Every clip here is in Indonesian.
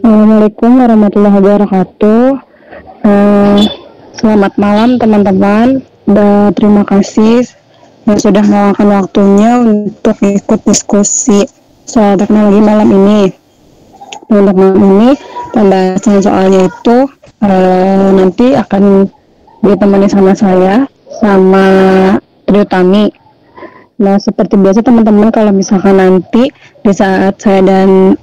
Assalamualaikum warahmatullahi wabarakatuh. Selamat malam teman-teman. Terima kasih yang sudah meluangkan waktunya untuk ikut diskusi soal teknologi malam ini. Untuk malam ini pembahasan soalnya itu nanti akan ditemani sama saya sama Trio Tami. Nah, seperti biasa teman-teman, kalau misalkan nanti di saat saya dan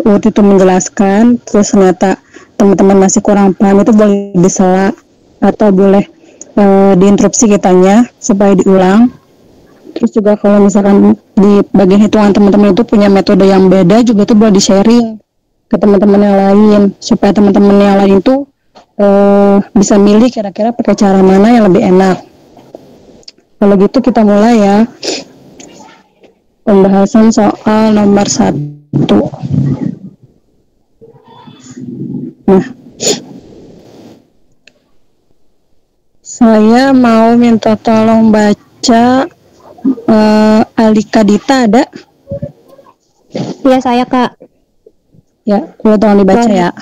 Uti itu menjelaskan, terus ternyata teman-teman masih kurang paham, itu boleh disela atau boleh diinterupsi kitanya supaya diulang. Terus juga kalau misalkan di bagian hitungan teman-teman itu punya metode yang beda, juga itu boleh di-sharing ke teman-teman yang lain, supaya teman-teman yang lain itu bisa milih kira-kira pakai cara mana yang lebih enak. Kalau gitu kita mulai ya. Pembahasan soal nomor 1. Nah, saya mau minta tolong baca Alika Dita, ada? Iya, saya Kak. Ya, boleh tolong dibaca ya.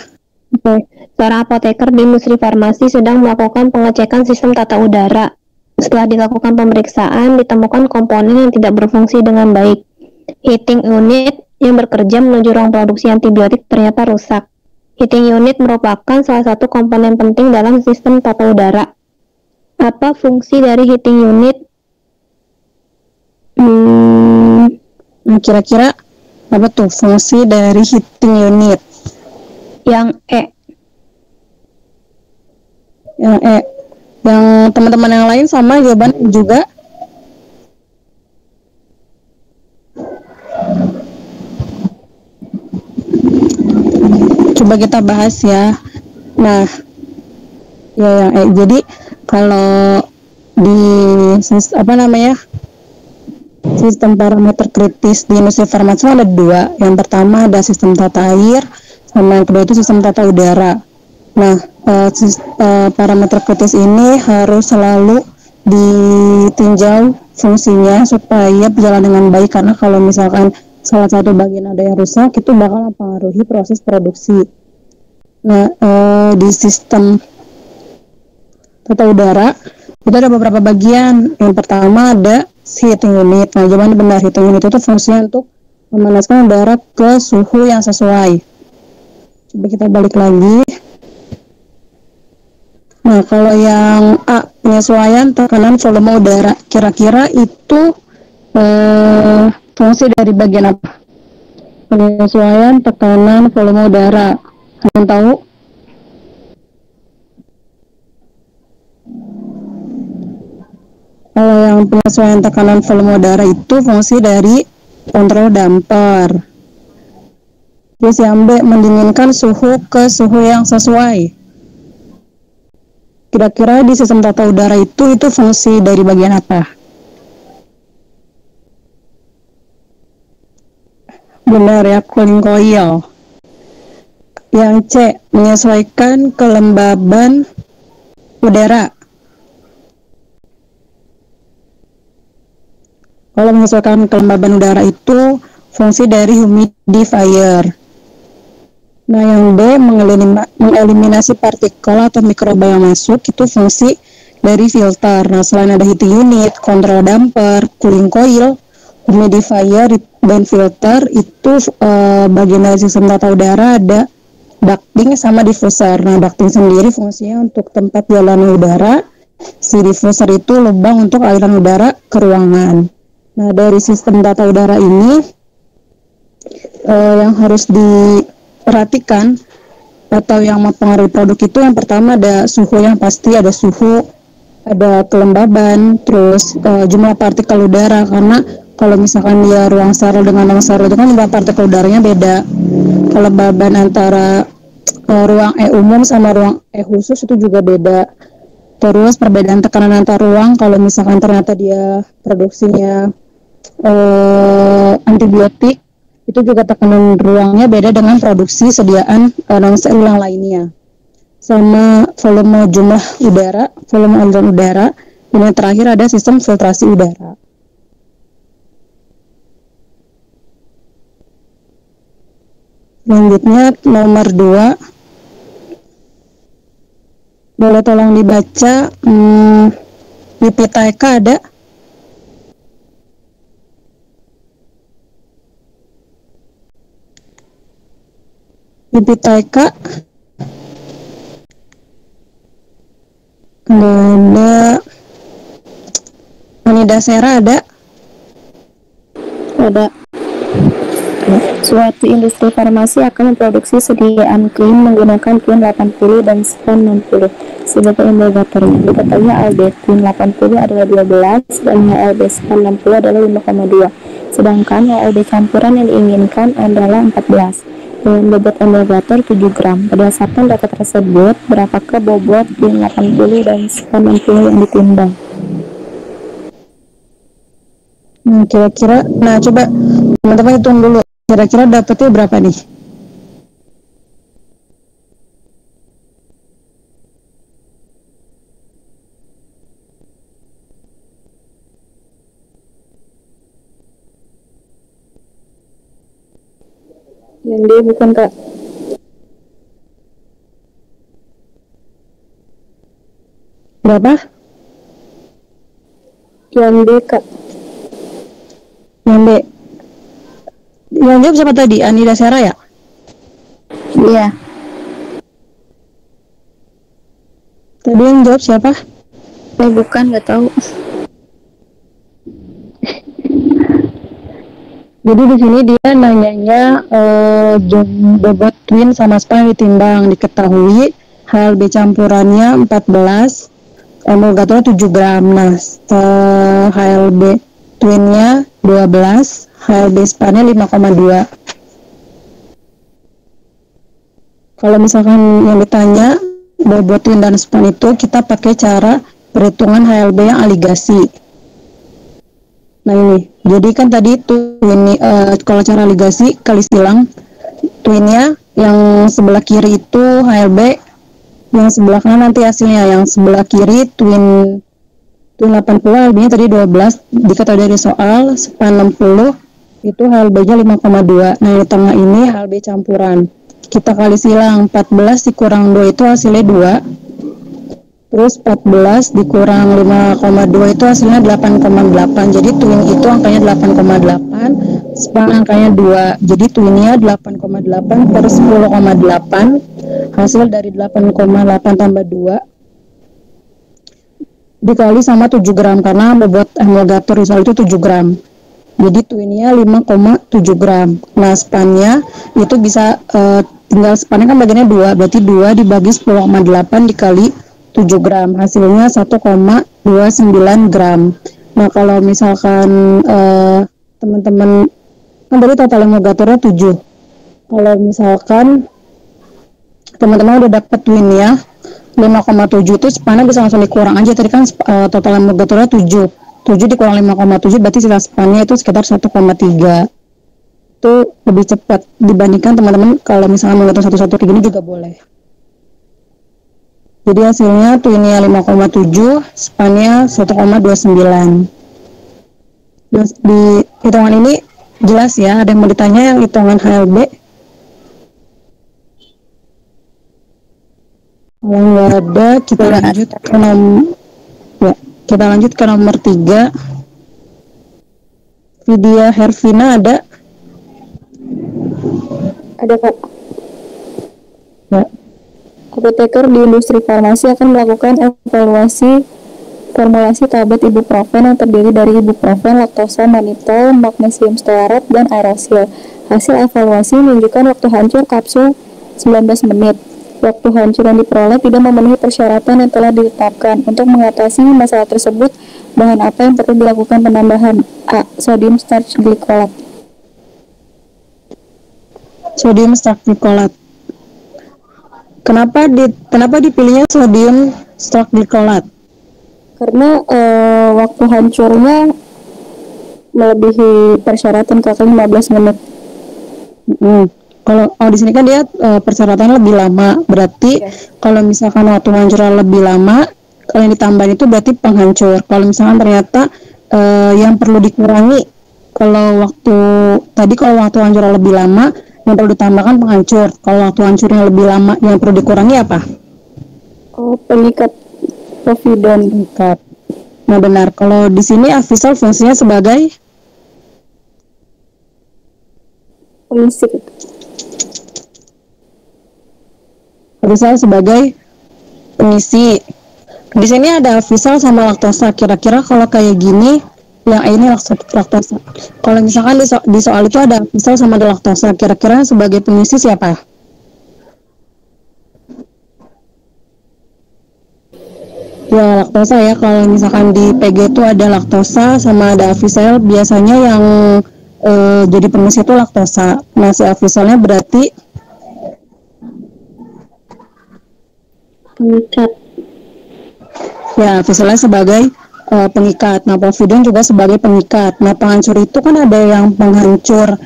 Oke. Seorang apoteker di industri farmasi sedang melakukan pengecekan sistem tata udara. Setelah dilakukan pemeriksaan, ditemukan komponen yang tidak berfungsi dengan baik. Heating unit yang bekerja menuju ruang produksi antibiotik ternyata rusak. Heating unit merupakan salah satu komponen penting dalam sistem tata udara. Apa fungsi dari heating unit? Nah, kira-kira apa tuh fungsi dari heating unit? Yang E. Yang E. Yang teman-teman yang lain sama jawaban juga? Coba kita bahas ya. Nah, ya yang E. Jadi kalau di sistem parameter kritis di industri farmasi ada dua. Yang pertama ada sistem tata air, sama yang kedua itu sistem tata udara. Nah, parameter kritis ini harus selalu ditinjau fungsinya supaya berjalan dengan baik, karena kalau misalkan salah satu bagian ada yang rusak, itu bakal mempengaruhi proses produksi. Nah, di sistem tata udara itu ada beberapa bagian. Yang pertama ada heating unit. Nah, jawaban benar, heating unit itu fungsinya untuk memanaskan udara ke suhu yang sesuai. Coba kita balik lagi. Nah, kalau yang A, penyesuaian tekanan volume udara, kira-kira itu fungsi dari bagian apa? Penyesuaian tekanan volume udara, ada yang tahu? Kalau yang penyesuaian tekanan volume udara itu fungsi dari kontrol damper. Terus yang B, mendinginkan suhu ke suhu yang sesuai. Kira-kira di sistem tata udara itu fungsi dari bagian apa? Benar ya, cooling coil. Yang C, menyesuaikan kelembaban udara. Kalau menyesuaikan kelembaban udara itu fungsi dari humidifier. Nah, yang B, mengeliminasi partikel atau mikroba yang masuk, itu fungsi dari filter. Nah, selain ada heating unit, control damper, cooling coil, humidifier, dan filter, itu bagian dari sistem tata udara ada ducting sama diffuser. Nah, ducting sendiri fungsinya untuk tempat jalannya udara, si diffuser itu lubang untuk aliran udara ke ruangan. Nah, dari sistem tata udara ini yang harus diperhatikan atau yang mempengaruhi produk itu, yang pertama ada suhu yang pasti, ada suhu, ada kelembaban, terus jumlah partikel udara, karena kalau misalkan dia ruang steril dengan ruang steril itu kan jumlah partikel udaranya beda. Kelembaban antara ruang umum sama ruang khusus itu juga beda. Terus perbedaan tekanan antar ruang, kalau misalkan ternyata dia produksinya antibiotik, itu juga tekanan ruangnya beda dengan produksi sediaan non steril yang lainnya. Sama volume jumlah udara, volume aliran udara, dan yang terakhir ada sistem filtrasi udara. Selanjutnya nomor 2, boleh tolong dibaca PPTK ada? PPTK nggak ada. Manidasera ada? Ada. Suatu industri farmasi akan memproduksi sediaan krim menggunakan twin 80 dan span 60 sebagai indikatornya. Diketahui HLB twin 80 adalah 12 dan HLB span 60 adalah 5,2. Sedangkan HLB campuran yang diinginkan adalah 14. Dengan bobot indikator 7 gram. Berdasarkan data tersebut, berapakah bobot twin 80 dan span 60 yang ditimbang? Kira-kira, nah coba teman-teman hitung dulu, kira-kira dapetnya berapa nih? Yang D bukan, Kak. Berapa? Yang D, Kak. Yang B. Yang jawab siapa tadi? Anidasera ya? Iya. Tadi yang jawab siapa? Bukan, nggak tahu. Jadi di sini dia nanyanya bobot twin sama span ditimbang, diketahui HLB campurannya 14, emulgatornya 7 gram. Nah, HLB twinnya 12, HLB spannya 5,2. Kalau misalkan yang ditanya bobot twin dan span itu, kita pakai cara perhitungan HLB yang aligasi. Nah ini, jadi kan tadi twin, kalau cara aligasi kali silang, twinnya yang sebelah kiri itu HLB, yang sebelah kanan nanti hasilnya. Yang sebelah kiri twin 80, HLB-nya tadi 12, diketahui dari soal. Span 60 itu HLB-nya 5,2. Nah di tengah ini HLB campuran, kita kali silang, 14 dikurang 2 itu hasilnya 2. Terus 14 dikurang 5,2 itu hasilnya 8,8. Jadi twin itu angkanya 8,8, span angkanya 2. Jadi twinnya 8,8 per 10,8. Hasil dari 8,8 tambah 2 dikali sama 7 gram, karena bobot emulgator risol itu 7 gram. Jadi twinnya 5,7 gram. Nah spannya itu bisa tinggal spannya kan bagiannya 2, berarti 2 dibagi 10,8 dikali 7 gram, hasilnya 1,29 gram. Nah kalau misalkan teman-teman kan tadi total emulgatornya 7, kalau misalkan teman-teman udah dapat twinnya 5,7, itu spannya bisa langsung dikurang aja. Tadi kan total emulgatornya 7 dikurang 5,7 berarti sisa spannya itu sekitar 1,3. Itu lebih cepat dibandingkan teman-teman kalau misalnya menghitung satu-satu kayak gini juga boleh. Jadi hasilnya twinnya 5,7, spannya 1,29. Di hitungan ini jelas ya, ada yang mau ditanya yang hitungan HLB? Kalau nggak ada, kita lanjut ke nomor 3. Vidya Hervina ada? Ada, Kak. Ya. Apoteker di industri farmasi akan melakukan evaluasi formulasi tablet ibuprofen yang terdiri dari ibuprofen, laktosa, mannitol, magnesium stearat, dan aerosil. Hasil evaluasi menunjukkan waktu hancur kapsul 19 menit. Waktu hancur yang diperoleh tidak memenuhi persyaratan yang telah ditetapkan. Untuk mengatasi masalah tersebut, bahan apa yang perlu dilakukan penambahan? A. Sodium starch glycolate. Sodium starch glycolate. Kenapa dipilihnya sodium starch glycolate? Karena waktu hancurnya melebihi persyaratan ke 15 menit. Kalau di sini kan dia persyaratannya lebih lama, berarti kalau misalkan waktu hancurnya lebih lama, kalau yang ditambahin itu berarti penghancur. Kalau misalkan ternyata yang perlu dikurangi, kalau waktu hancurnya lebih lama, yang perlu ditambahkan penghancur. Kalau waktu hancurnya lebih lama, yang perlu dikurangi apa? Pengikat povidon. Pengikat. Nah benar. Kalau di sini Avisal fungsinya sebagai pengisi. Avisal sebagai pengisi. Di sini ada Avisal sama laktosa. Kira-kira kalau kayak gini, yang ini laktosa. Kalau misalkan di soal itu ada Avisal sama ada laktosa, kira-kira sebagai pengisi siapa? Ya laktosa ya. Kalau misalkan di PG itu ada laktosa sama ada Avisal, biasanya yang jadi pengisi itu laktosa. Nah si Avisalnya berarti Pengikat. Ya Avisalnya sebagai pengikat. Nah povidon juga sebagai pengikat. Nah penghancur itu kan ada yang penghancur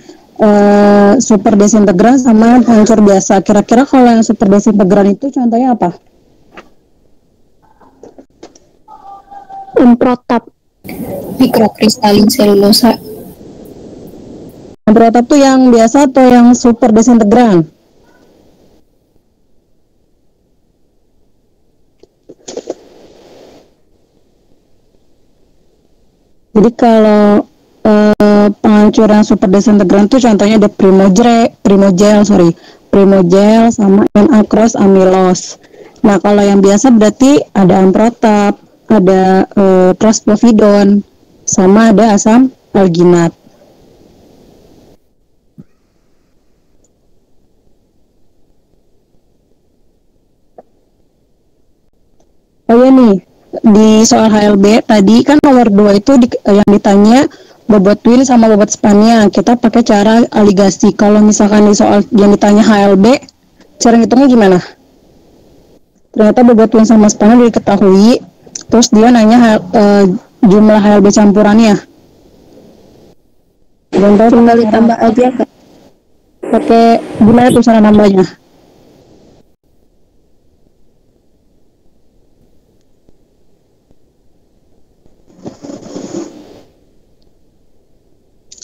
super desintegran sama penghancur biasa. Kira-kira kalau yang super desintegran itu contohnya apa? Emprotap. Mikrokristalin selulosa. Emprotap tuh yang biasa atau yang super desintegran? Jadi kalau penghancur yang super desintegran itu contohnya ada primogel sama N-acros amilos. Nah kalau yang biasa berarti ada amprotap, ada prospovidon, sama ada asam alginat. Oh ya nih, di soal HLB tadi kan nomor 2 itu yang ditanya bobot twin sama bobot spannya. Kita pakai cara aligasi. Kalau misalkan di soal yang ditanya HLB, cara ngitungnya gimana? Ternyata bobot twin sama spannya udah diketahui. Terus dia nanya jumlah HLB campurannya. Tinggal ditambah aja, Kak. Pakai gimana tuh cara nambahnya?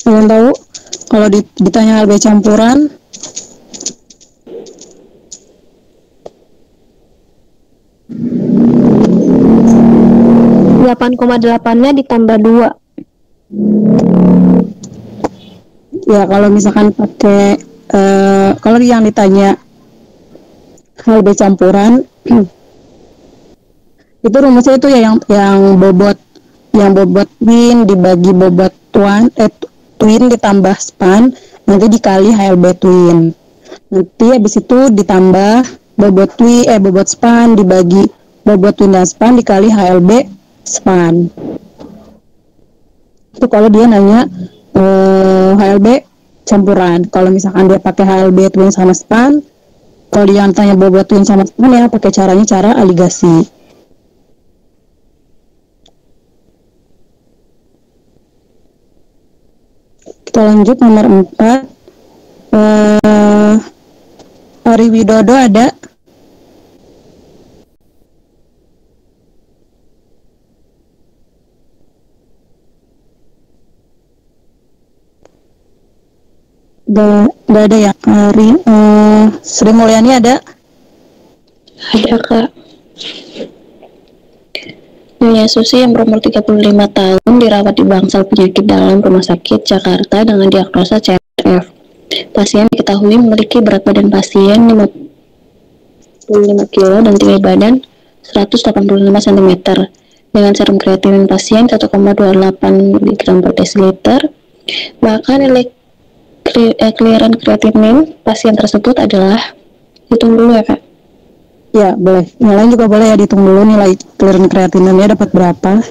Kalian tahu kalau ditanya HLB campuran? 8,8-nya ditambah 2. Ya kalau misalkan pakai kalau yang ditanya HLB campuran itu rumusnya itu ya yang bobot twin dibagi bobot twin ditambah span nanti dikali HLB twin. Nanti habis itu ditambah bobot span dibagi bobot twin dan span dikali HLB span. Itu kalau dia nanya HLB campuran. Kalau misalkan dia pakai HLB twin sama span, kalau dia tanya bobot twin sama span ya pakai cara aligasi. Kita lanjut nomor 4. Ari Widodo ada? Gak ada ya. Sri Mulyani ada? Ada Kak. Nyonya Susi yang berumur 35 tahun dirawat di bangsal penyakit dalam Rumah Sakit Jakarta dengan diagnosa CRF. Pasien diketahui memiliki berat badan pasien 55 kg dan tinggi badan 185 cm. Dengan serum kreatinin pasien 1,28 mg per desiliter. Bahkan clearance kreatinin pasien tersebut adalah, hitung dulu ya Kak. Ya, boleh. Yang lain juga boleh ya, dihitung dulu nilai clearance kreatininnya dapat berapa.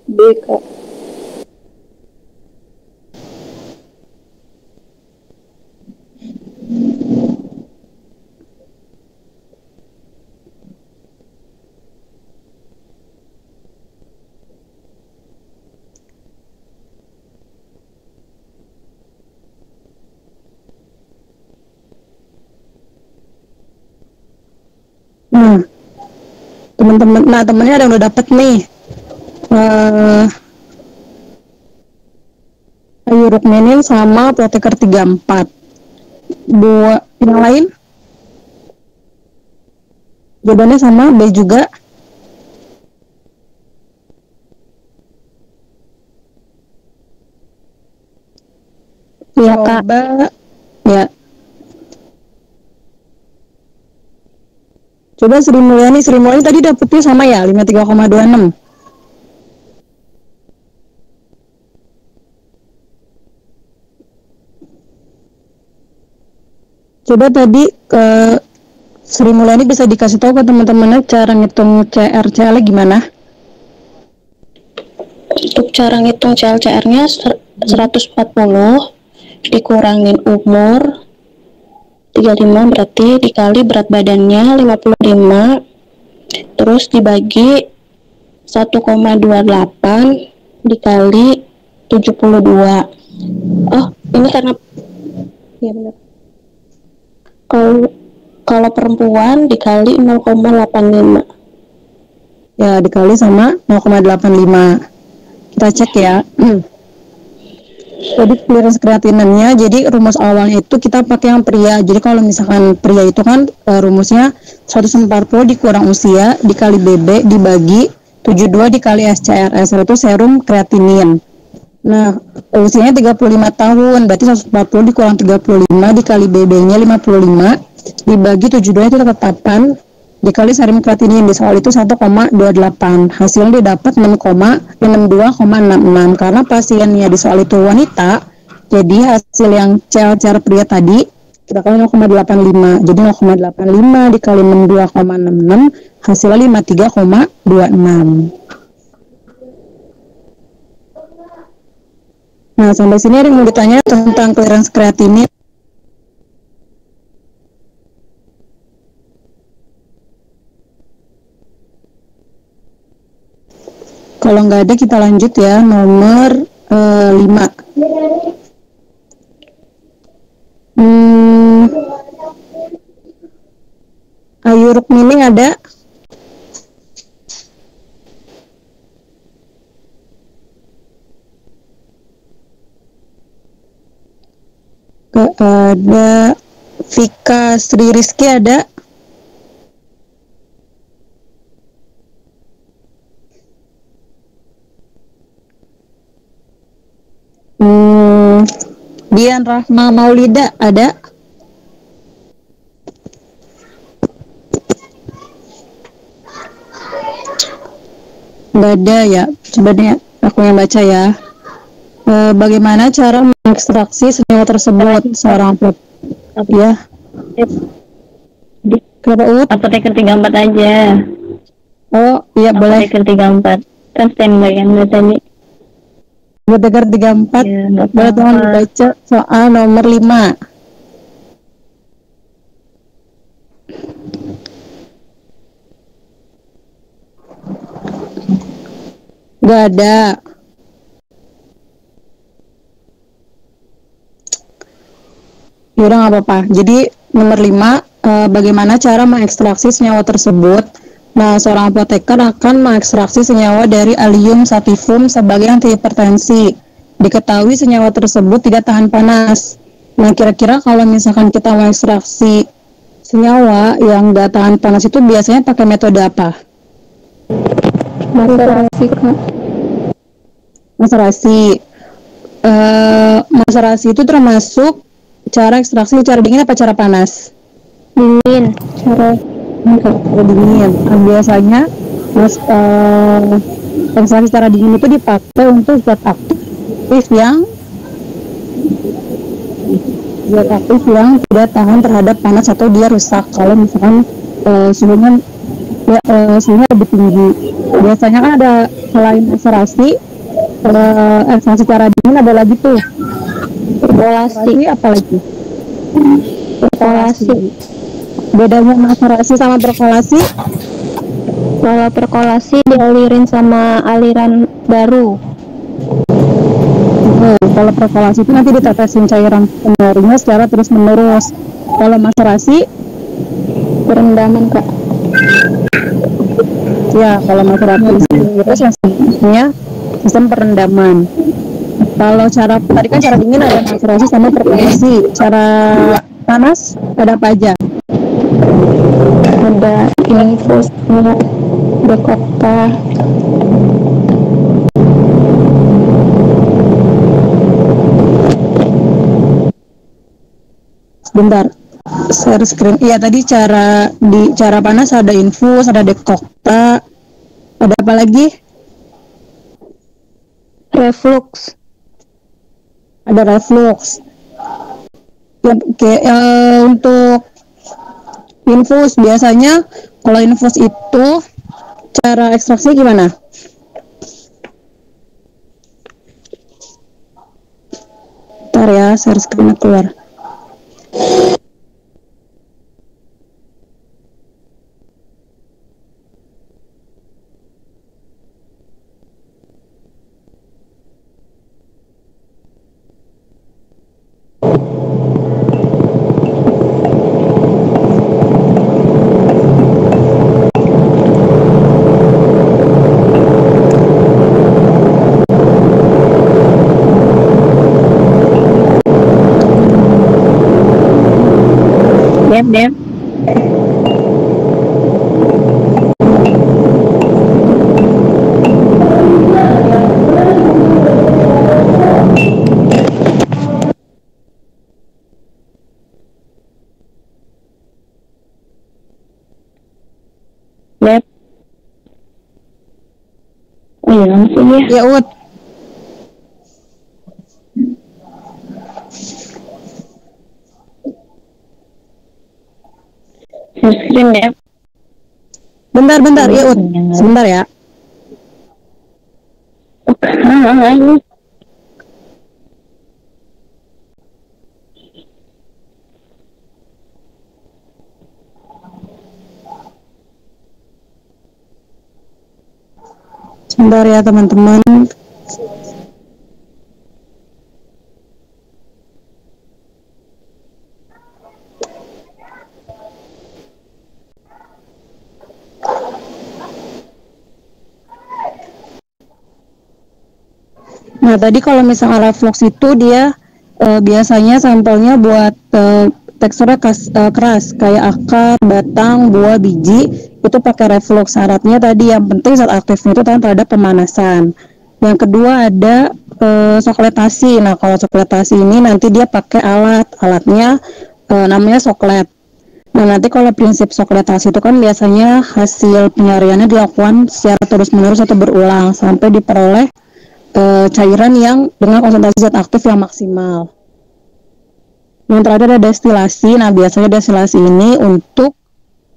B, Kak. Nah, temennya ada yang udah dapet nih. Ayu Rukminin sama Apoteker 34. Dua yang lain? Jawabannya sama, B juga. Iya Kak. Coba ya. Coba Sri Mulyani tadi dapetnya sama ya, 53,26. Coba tadi Sri Mulyani bisa dikasih tahu ke teman-temannya cara ngitung CR-CL gimana? Untuk cara ngitung CL-CR-nya 140 dikurangin umur 35 berarti dikali berat badannya 55, terus dibagi 1,28 dikali 72. Oh, ini karena ya benar. Kalau perempuan dikali 0,85. Ya, dikali sama 0,85. Kita cek ya. Jadi clearance kreatininnya, jadi rumus awalnya itu kita pakai yang pria. Jadi kalau misalkan pria itu kan rumusnya 140 dikurang usia dikali BB dibagi 72 dikali SCRS, itu serum kreatinin. Nah, usianya 35 tahun, berarti 140 dikurang 35 dikali BB-nya 55 dibagi 72 itu tetap 8 dikali serum kreatinin. Di soal itu 1,28. Hasilnya didapat 62,66 karena pasiennya di soal itu wanita. Jadi hasil yang CL pria tadi kita kali 0,85. Jadi 0,85 dikali 62,66 hasilnya 53,26. Nah, sampai sini ada yang mau ditanya tentang clearance kreatinin. Kalau nggak ada kita lanjut ya, nomor 5. Ayu Rukmini ada? Gak ada. Vika Sri Rizky ada? Dian Rahma Maulida ada? Nggak ada ya. Coba deh aku yang baca ya. Bagaimana cara mengekstraksi senyawa tersebut seorang ya? Kenapa Apoteker 34 aja. Oh iya boleh. Apoteker 34 kan standby kan tadi. Apoteker 34 ya, boleh tolong dibaca soal nomor 5. Gak ada. Ya udah nggak apa-apa. Jadi nomor 5, bagaimana cara mengekstraksi senyawa tersebut? Nah, seorang apoteker akan mengekstraksi senyawa dari Allium sativum sebagai antihipertensi. Diketahui senyawa tersebut tidak tahan panas. Nah, kira-kira kalau misalkan kita mengekstraksi senyawa yang nggak tahan panas itu biasanya pakai metode apa? Maserasi, Kak. Maserasi. Maserasi itu termasuk cara ekstraksi cara dingin apa cara panas? Dingin. Cara dingin. Nah, biasanya ekstraksi secara dingin itu dipakai untuk zat aktif yang tidak tahan terhadap panas atau dia rusak kalau misalkan suhunya lebih tinggi. Biasanya kan ada selain ekstraksi secara dingin ada lagi tuh perkolasi, apalagi Perkolasi. bedanya maserasi sama perkolasi? Kalau perkolasi dialirin sama aliran baru. Kalau perkolasi itu nanti ditetesin cairan penyaringnya secara terus menerus. Kalau maserasi Perendaman, Kak. ya, kalau maserasi itu sistemnya sistem perendaman. Kalau cara tadi kan cara dingin ada maserasi sama perkolasi. Cara panas ada apa aja? Ada infus, dekokta. Bentar, share screen. Iya, tadi cara panas ada infus, ada dekokta, ada apa lagi? Reflux. Ada reflux. Ya, oke. Untuk infus biasanya kalau infus itu cara ekstraksi gimana? Ntar ya, share screen keluar. Dem. Lab. Oh iya, langsung ya. Ya, Ut. Share screen, Dem. Bentar, ya, Ut. Sebentar ya. Ini. Sebentar ya, teman-teman. Nah, tadi kalau misalnya reflux itu dia biasanya sampelnya buat teksturnya keras kayak akar, batang, buah, biji itu pakai reflux. Syaratnya tadi yang penting zat aktifnya itu tahan terhadap pemanasan. Yang kedua ada sokletasi. Nah, kalau sokletasi ini nanti dia pakai alatnya namanya soklet. Nah, nanti kalau prinsip sokletasi itu kan biasanya hasil penyaringannya dilakukan secara terus-menerus atau berulang sampai diperoleh cairan yang dengan konsentrasi zat aktif yang maksimal. Yang terakhir ada destilasi. Nah, biasanya destilasi ini untuk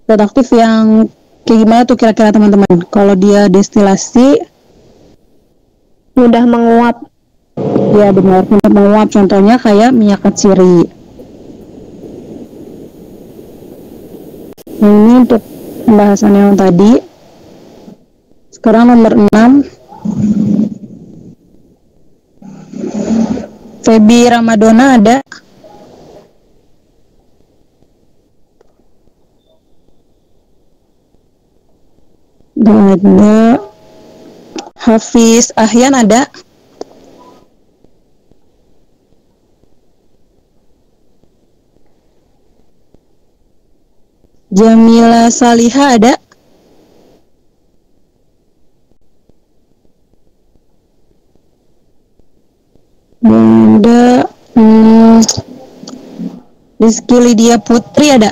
zat aktif yang kayak gimana tuh kira-kira teman-teman? Kalau dia destilasi Mudah menguap. ya benar, mudah menguap. Contohnya kayak minyak kaciri. Nah, ini untuk pembahasan yang tadi. Sekarang nomor 6. Feby Ramadona ada? Gak ada. Hafiz Ahyan ada? Jamila Saliha ada? Ada. Rizky Lydia Putri ada?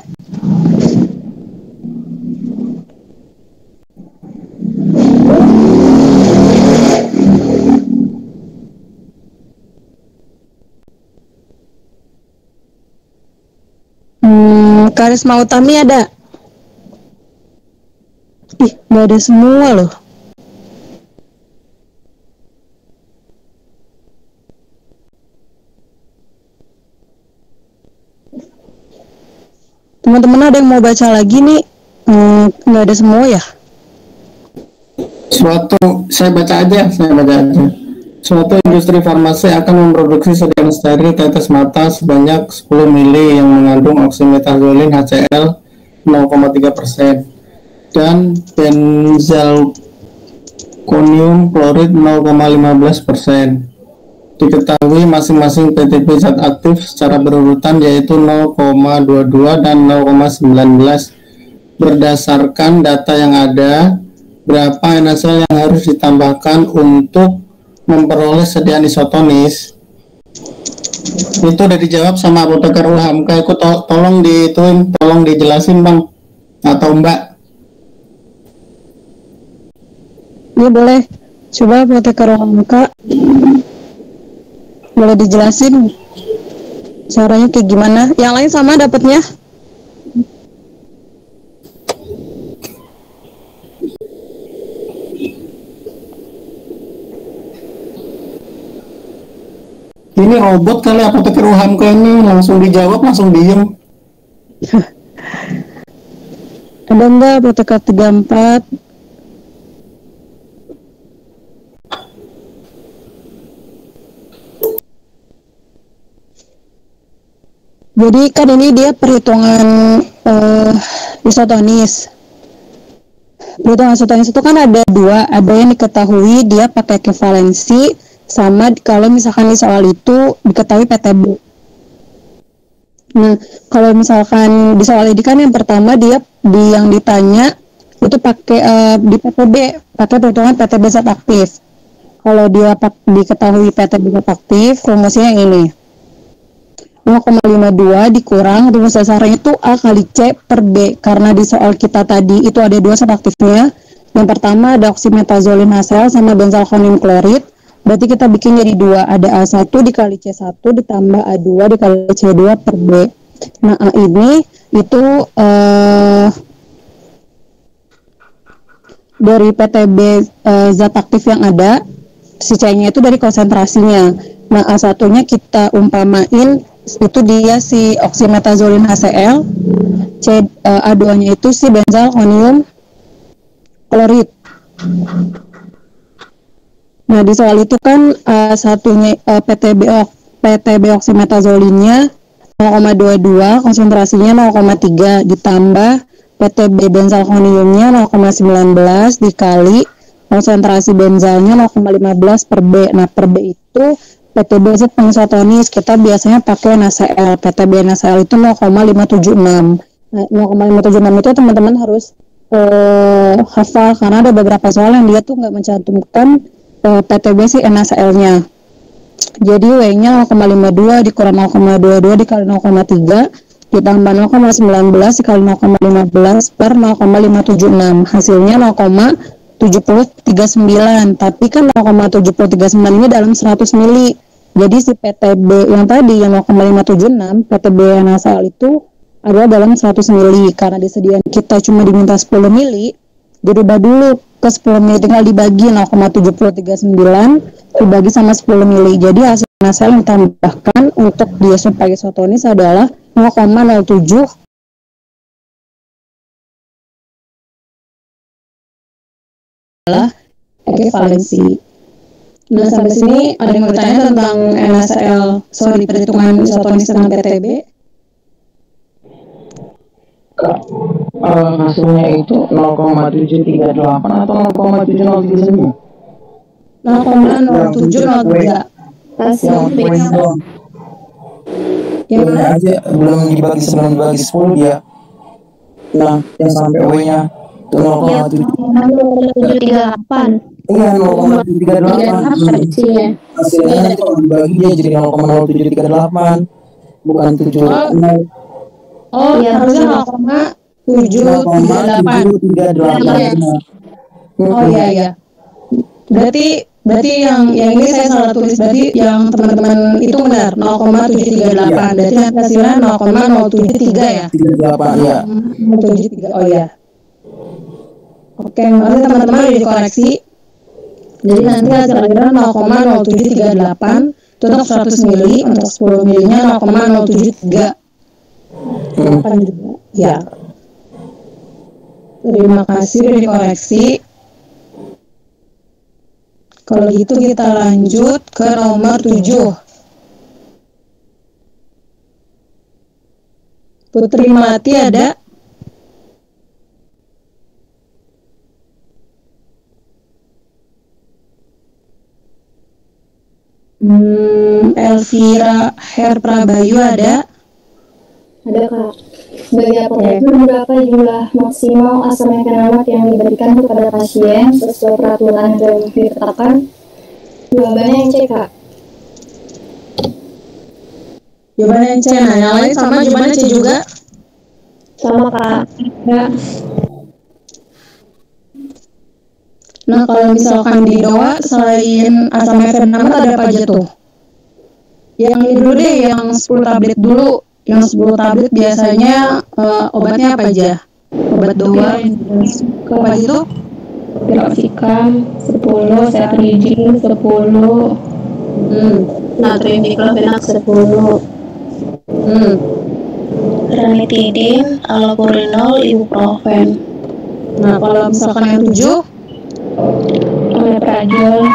Karisma Utami ada? Ih, gak ada semua loh. Teman-teman ada yang mau baca lagi nih? Nggak ada semua ya? Saya baca aja. Suatu industri farmasi akan memproduksi sedotan steril tetes mata sebanyak 10 mili yang mengandung oksimetazolin HCl 0,3% dan benzalkonium klorid 0,15%. Diketahui masing-masing PTB zat aktif secara berurutan yaitu 0,22 dan 0,19. Berdasarkan data yang ada, berapa NaCl yang harus ditambahkan untuk memperoleh sediaan isotonis? Itu udah dijawab sama apoteker UHAMKA. Tolong dijelasin Bang atau Mbak. Iya boleh. Coba apoteker UHAMKA boleh dijelasin caranya kayak gimana? Yang lain sama dapatnya? Ini robot kali apoteker UHAMKA ini, langsung dijawab, langsung diem. Ada enggak apoteker 34? Jadi kan ini dia perhitungan isotonis. Perhitungan isotonis itu kan ada dua, ada yang diketahui dia pakai ekivalensi, sama kalau misalkan di soal itu diketahui PTB. Nah, kalau misalkan di soal ini kan yang pertama dia yang ditanya itu pakai di PTB, pakai perhitungan PTB zat aktif. Kalau dia diketahui PTB zat aktif, rumusnya yang ini. 0,52 dikurang rumus dasarnya itu A kali C per B, karena di soal kita tadi itu ada dua zat aktifnya. Yang pertama ada oksimetazolin HCl sama benzalkonium klorid. Berarti kita bikin jadi dua, ada A1 dikali C1 ditambah A2 dikali C2 per B. Nah, A ini itu dari PTB zat aktif yang ada, si C-nya itu dari konsentrasinya. Nah, A1-nya kita umpamain itu dia si oksimetazolin HCl, A2-nya itu si benzalkonium klorid. Nah, di soal itu kan satunya PTB oksimetazolinnya 0,22, konsentrasinya 0,3 ditambah PTB benzalkoniumnya 0,19 dikali konsentrasi benzalnya 0,15 per B. Nah, per B itu PTB zat pengisotonis, kita biasanya pakai NaCl. PTB NaCl itu 0,576. Nah, 0,576 itu teman-teman harus hafal, karena ada beberapa soal yang dia tuh nggak mencantumkan PTB si NaCl-nya. Jadi W-nya 0,52 dikurang 0,22 dikali 0,3 ditambah 0,19 dikali 0,15 per 0,576. Hasilnya 0,7039. Tapi kan 0,7039 ini dalam 100 mili. Jadi si PTB yang tadi yang 0,576, PTB NaCl itu adalah dalam 100 mili. Karena disediakan kita cuma diminta 10 mili, dirubah dulu ke 10 mili, tinggal dibagi 0,7039 dibagi sama 10 mili. Jadi hasil NaCl yang ditambahkan untuk dia supaya isotonis adalah 0,07 adalah ekivalensi. Nah, sampai sini ada yang mau bertanya tentang NaCl, perhitungan isotonis dengan PTB? hasilnya itu 0,738 atau 0,709? 0,0703. Yang poin doang. Yang mana? Aja belum dibagi 9 dibagi 10 dia. Nah, yang sampai W-nya itu 0,738. Iya, 0,738. Hasilnya itu dibagi dia jadi 0,0738, bukan 7. Oh, Iya, harusnya 0,738. Oh iya. Berarti yang ini saya salah tulis. Berarti yang teman-teman itu benar 0,738. Berarti nanti hasilnya 0,073 ya? 38 ya. 0,73. Oh iya. Oke, nanti teman-teman udah dikoreksi. Jadi nanti hasil akhirnya 0,0738 itu untuk 100 mili, untuk 10 milinya 0,073. 8 juga. Ya. Terima kasih udah dikoreksi. Kalau gitu kita lanjut ke nomor 7. Putri Mati ada? Elvira Herprabayu ada? Ada Kak. Bagi apoteker berapa jumlah maksimal asam mefenamat yang diberikan kepada pasien sesuai peraturan yang ditetapkan? Jawabannya yang C Kak. Jawabannya yang C. Nah, yang lain sama jawabannya C juga? Sama Kak. Ya. Nah, kalau misalkan di DOA selain asam mefenamat ada apa aja tuh? Yang ini dulu deh, yang 10 tablet dulu. Yang 10 tablet biasanya obatnya apa aja? Obat DOA apa aja tuh? Piroxicam 10, cetirizine 10, natrium diklofenak 10, ranitidin, allopurinol, ibuprofen. Nah, kalau misalkan yang 7 omeprazol,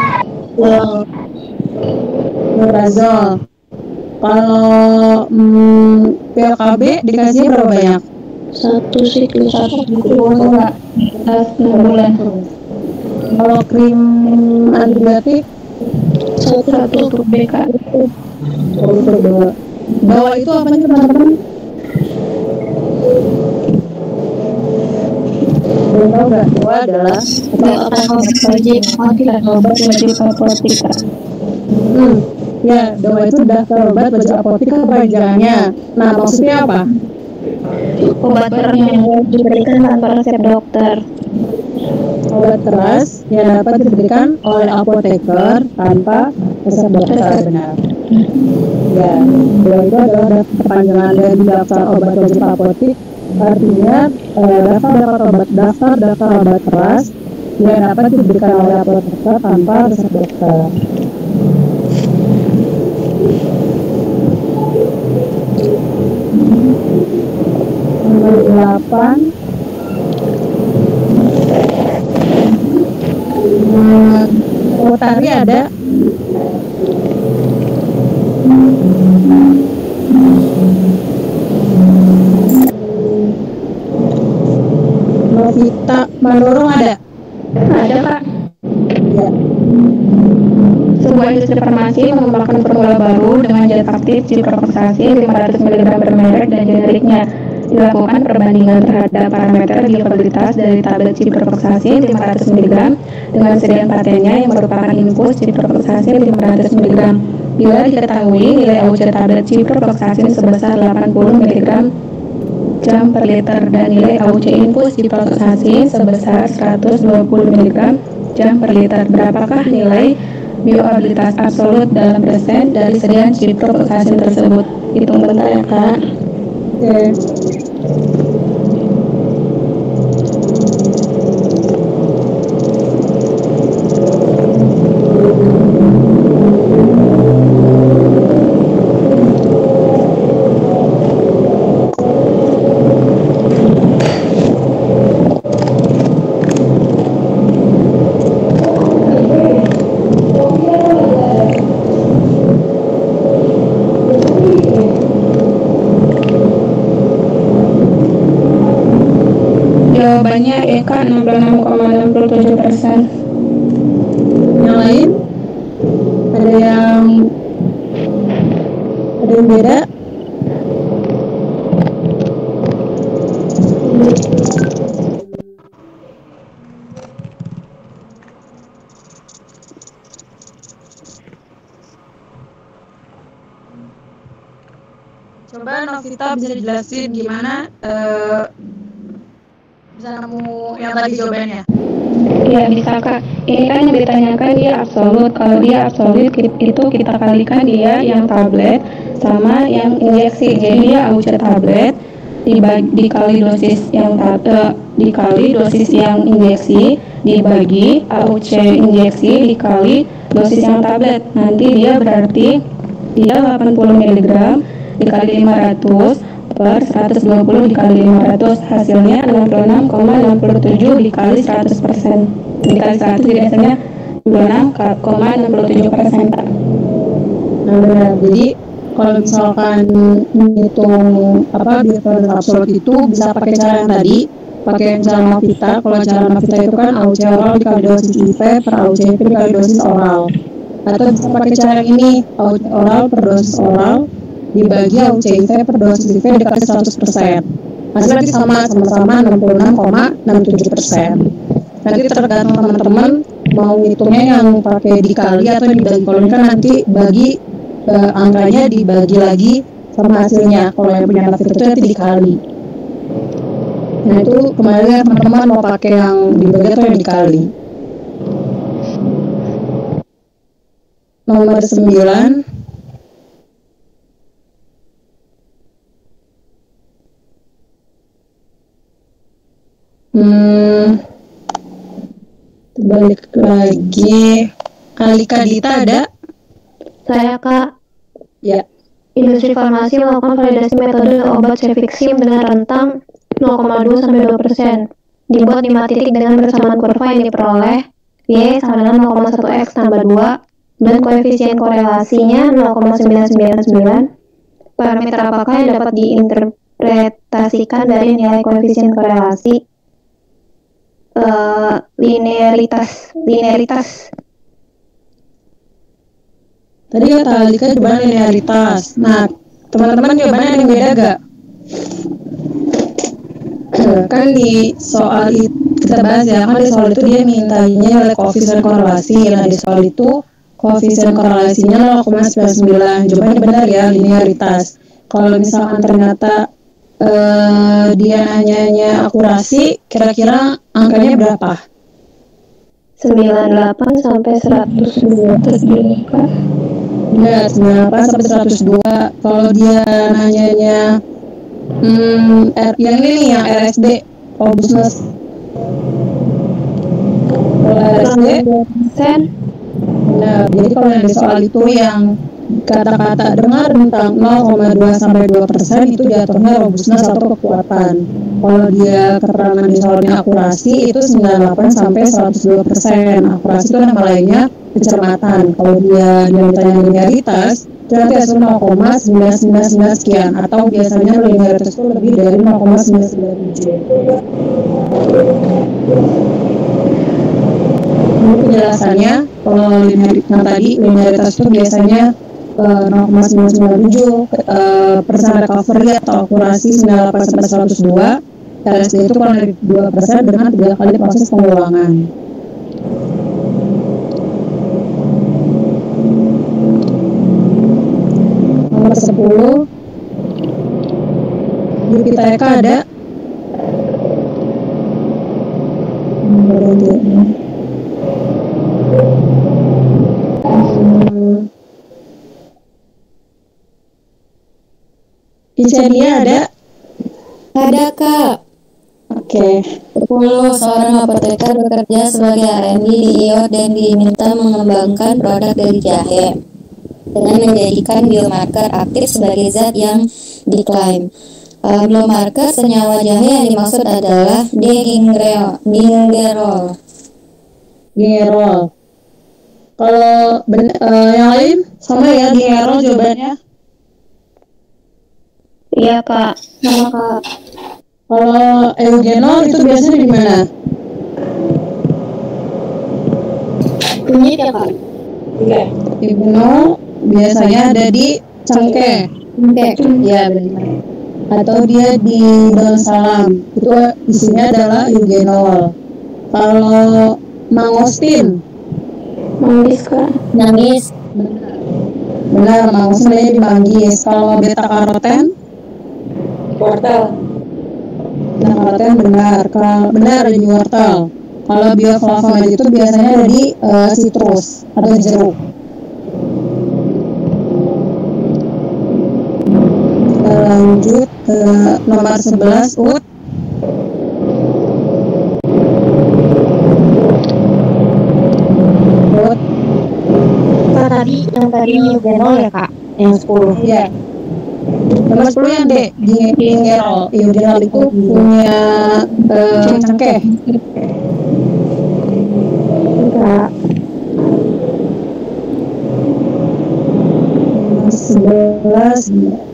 omeprazol. Kalau PLKB dikasih berapa banyak? 1 siklus 1 6 bulan. Kalau krim antibiotik 1 untuk BK. DOA itu apa sih teman-teman? Belum tahu nggak? DOA adalah Obat wajib apotika. Ya, DOA itu daftar obat wajib apotika kepanjangannya. Nah, maksudnya apa? Obat yang diberikan tanpa resep dokter. Obat keras yang dapat diberikan oleh apoteker tanpa resep dokter, benar. Ya, DOA itu adalah daftar kepanjangan dari daftar obat wajib apotik. Artinya daftar obat keras yang dapat diberikan oleh apoteker tanpa resep dokter. Nomor 8 Utari ada? Novita Mandorong ada? Ada Kak. Ya. Sebuah industri farmasi mengembangkan formula baru dengan zat aktif ciprofloxacin 500 mg per merek dan generiknya. Dilakukan perbandingan terhadap parameter biovaliditas dari tablet ciprofloxacin 500 mg dengan sediaan patennya yang merupakan infus ciprofloxacin 500 mg. Bila diketahui nilai AUC tablet ciprofloxacin sebesar 80 mg jam per liter dan nilai AUC infus ciprofloxacin sebesar 120 mg jam per liter, berapakah nilai bioavailabilitas absolut dalam persen dari sediaan ciprofloxacin tersebut? Hitung bentar ya Kak. Oke. Jawabannya Eka 66,67%. Yang lain? Ada yang beda? Coba Novita bisa dijelasin gimana bisa nemu yang tadi jawabannya? Iya bisa Kak. Ini kan yang ditanyakan dia absolut. Kalau dia absolut itu kita kalikan dia yang tablet sama yang injeksi. Jadi dia AUC tablet dikali dosis yang injeksi dibagi AUC injeksi dikali dosis yang tablet. Nanti dia berarti dia 80 mg dikali 500 per 120 dikali 500, hasilnya 66,67 dikali 100%. Dikali 100 jadi hasilnya 66,67%. Nah benar, jadi kalau misalkan menghitung biar produk absolut itu bisa pakai cara yang tadi, pakai cara Novita. Kalau cara Novita itu kan AUC oral dikali dosis IP per AUC IP dikali dosis oral. Atau bisa pakai cara yang ini, AUC oral per dosis oral dibagi AUC IV per dosis IV dikali 100%. Hasilnya nanti sama-sama 66,67%. Nanti tergantung teman-teman mau hitungnya yang pakai dikali atau dibagi. Kalau ini kan nanti bagi angkanya dibagi lagi sama hasilnya. Kalau yang punya Novita itu nanti dikali. Nah itu kembali ya teman-teman mau pakai yang dibagi atau yang dikali. Nomor 9. Balik lagi. Alika Dita ada? Saya Kak. Ya. Industri farmasi melakukan validasi metode obat Cefixim dengan rentang 0,2 sampai 2%. Dibuat 5 titik dengan bersamaan kurva yang diperoleh Y sama dengan 0,1x tambah 2 dan koefisien korelasinya 0,999. Parameter apakah yang dapat diinterpretasikan dari nilai koefisien korelasi? Linearitas. Tadi kata Alika jawaban linearitas. Nah, teman-teman jawabannya ada yang beda gak? Kan di soal itu kita bahas ya, kan di soal itu dia mintanya nilai koefisien korelasi. Nah, di soal itu koefisien korelasinya 0,99. Jawabannya benar ya, linearitas. Kalau misalkan ternyata dia nanyanya akurasi, kira-kira angkanya berapa? 98 sampai 102. Enggak, 98 sampai 102. Kalau dia nanyanya yang ini nih, yang RSD, robustness. Kalau RSD, nah, jadi kalau yang di soal itu yang kata-kata dengar tentang 0,2 sampai 2% itu jatuhnya robustness atau kekuatan. Kalau dia keterangan di soalnya akurasi itu 98 sampai 102%. Akurasi itu nama lainnya kecermatan. Kalau dia mintanya linearitas itu nanti hasil 0,999 sekian, atau biasanya linearitas itu lebih dari 0,997. Ini penjelasannya. Kalau linearitas tadi, linearitas itu biasanya 0,997 persen recovery atau akurasi 98 sampai 102. RSD itu kurang dari 2% dengan 3 kali proses pengulangan. Nomor 10 di PTK ada Icenia ada? Ada Kak. Oke. 10 seorang apoteker bekerja sebagai R&D di IOT dan diminta mengembangkan produk dari jahe dengan menjadikan biomarker aktif sebagai zat yang diklaim. Biomarker senyawa jahe yang dimaksud adalah gingerol. Kalau yang lain sama ya, gingerol jawabannya. Iya Kak. Sama Kak. Kalau eugenol itu biasanya di mana? Kunyit ya kak? Eugenol biasanya ada di cengkeh. Ya benar. Atau dia di daun salam. Itu isinya adalah eugenol. Kalau mangostin, Manggis kak. Nangis. benar mangostin adanya di manggis. Kalau beta karoten, beta karoten benar. Kalau benar ada di wortel. Kalau bioflavonoid itu biasanya ada di citrus atau jeruk. Kita lanjut ke nomor 11 UT. UT Kak tadi yang tadi eugenol ya kak? Yang 10. ya. Nomor 10 yang D, eugenol. Eugenol itu punya cengkeh. Kak. Nomor 11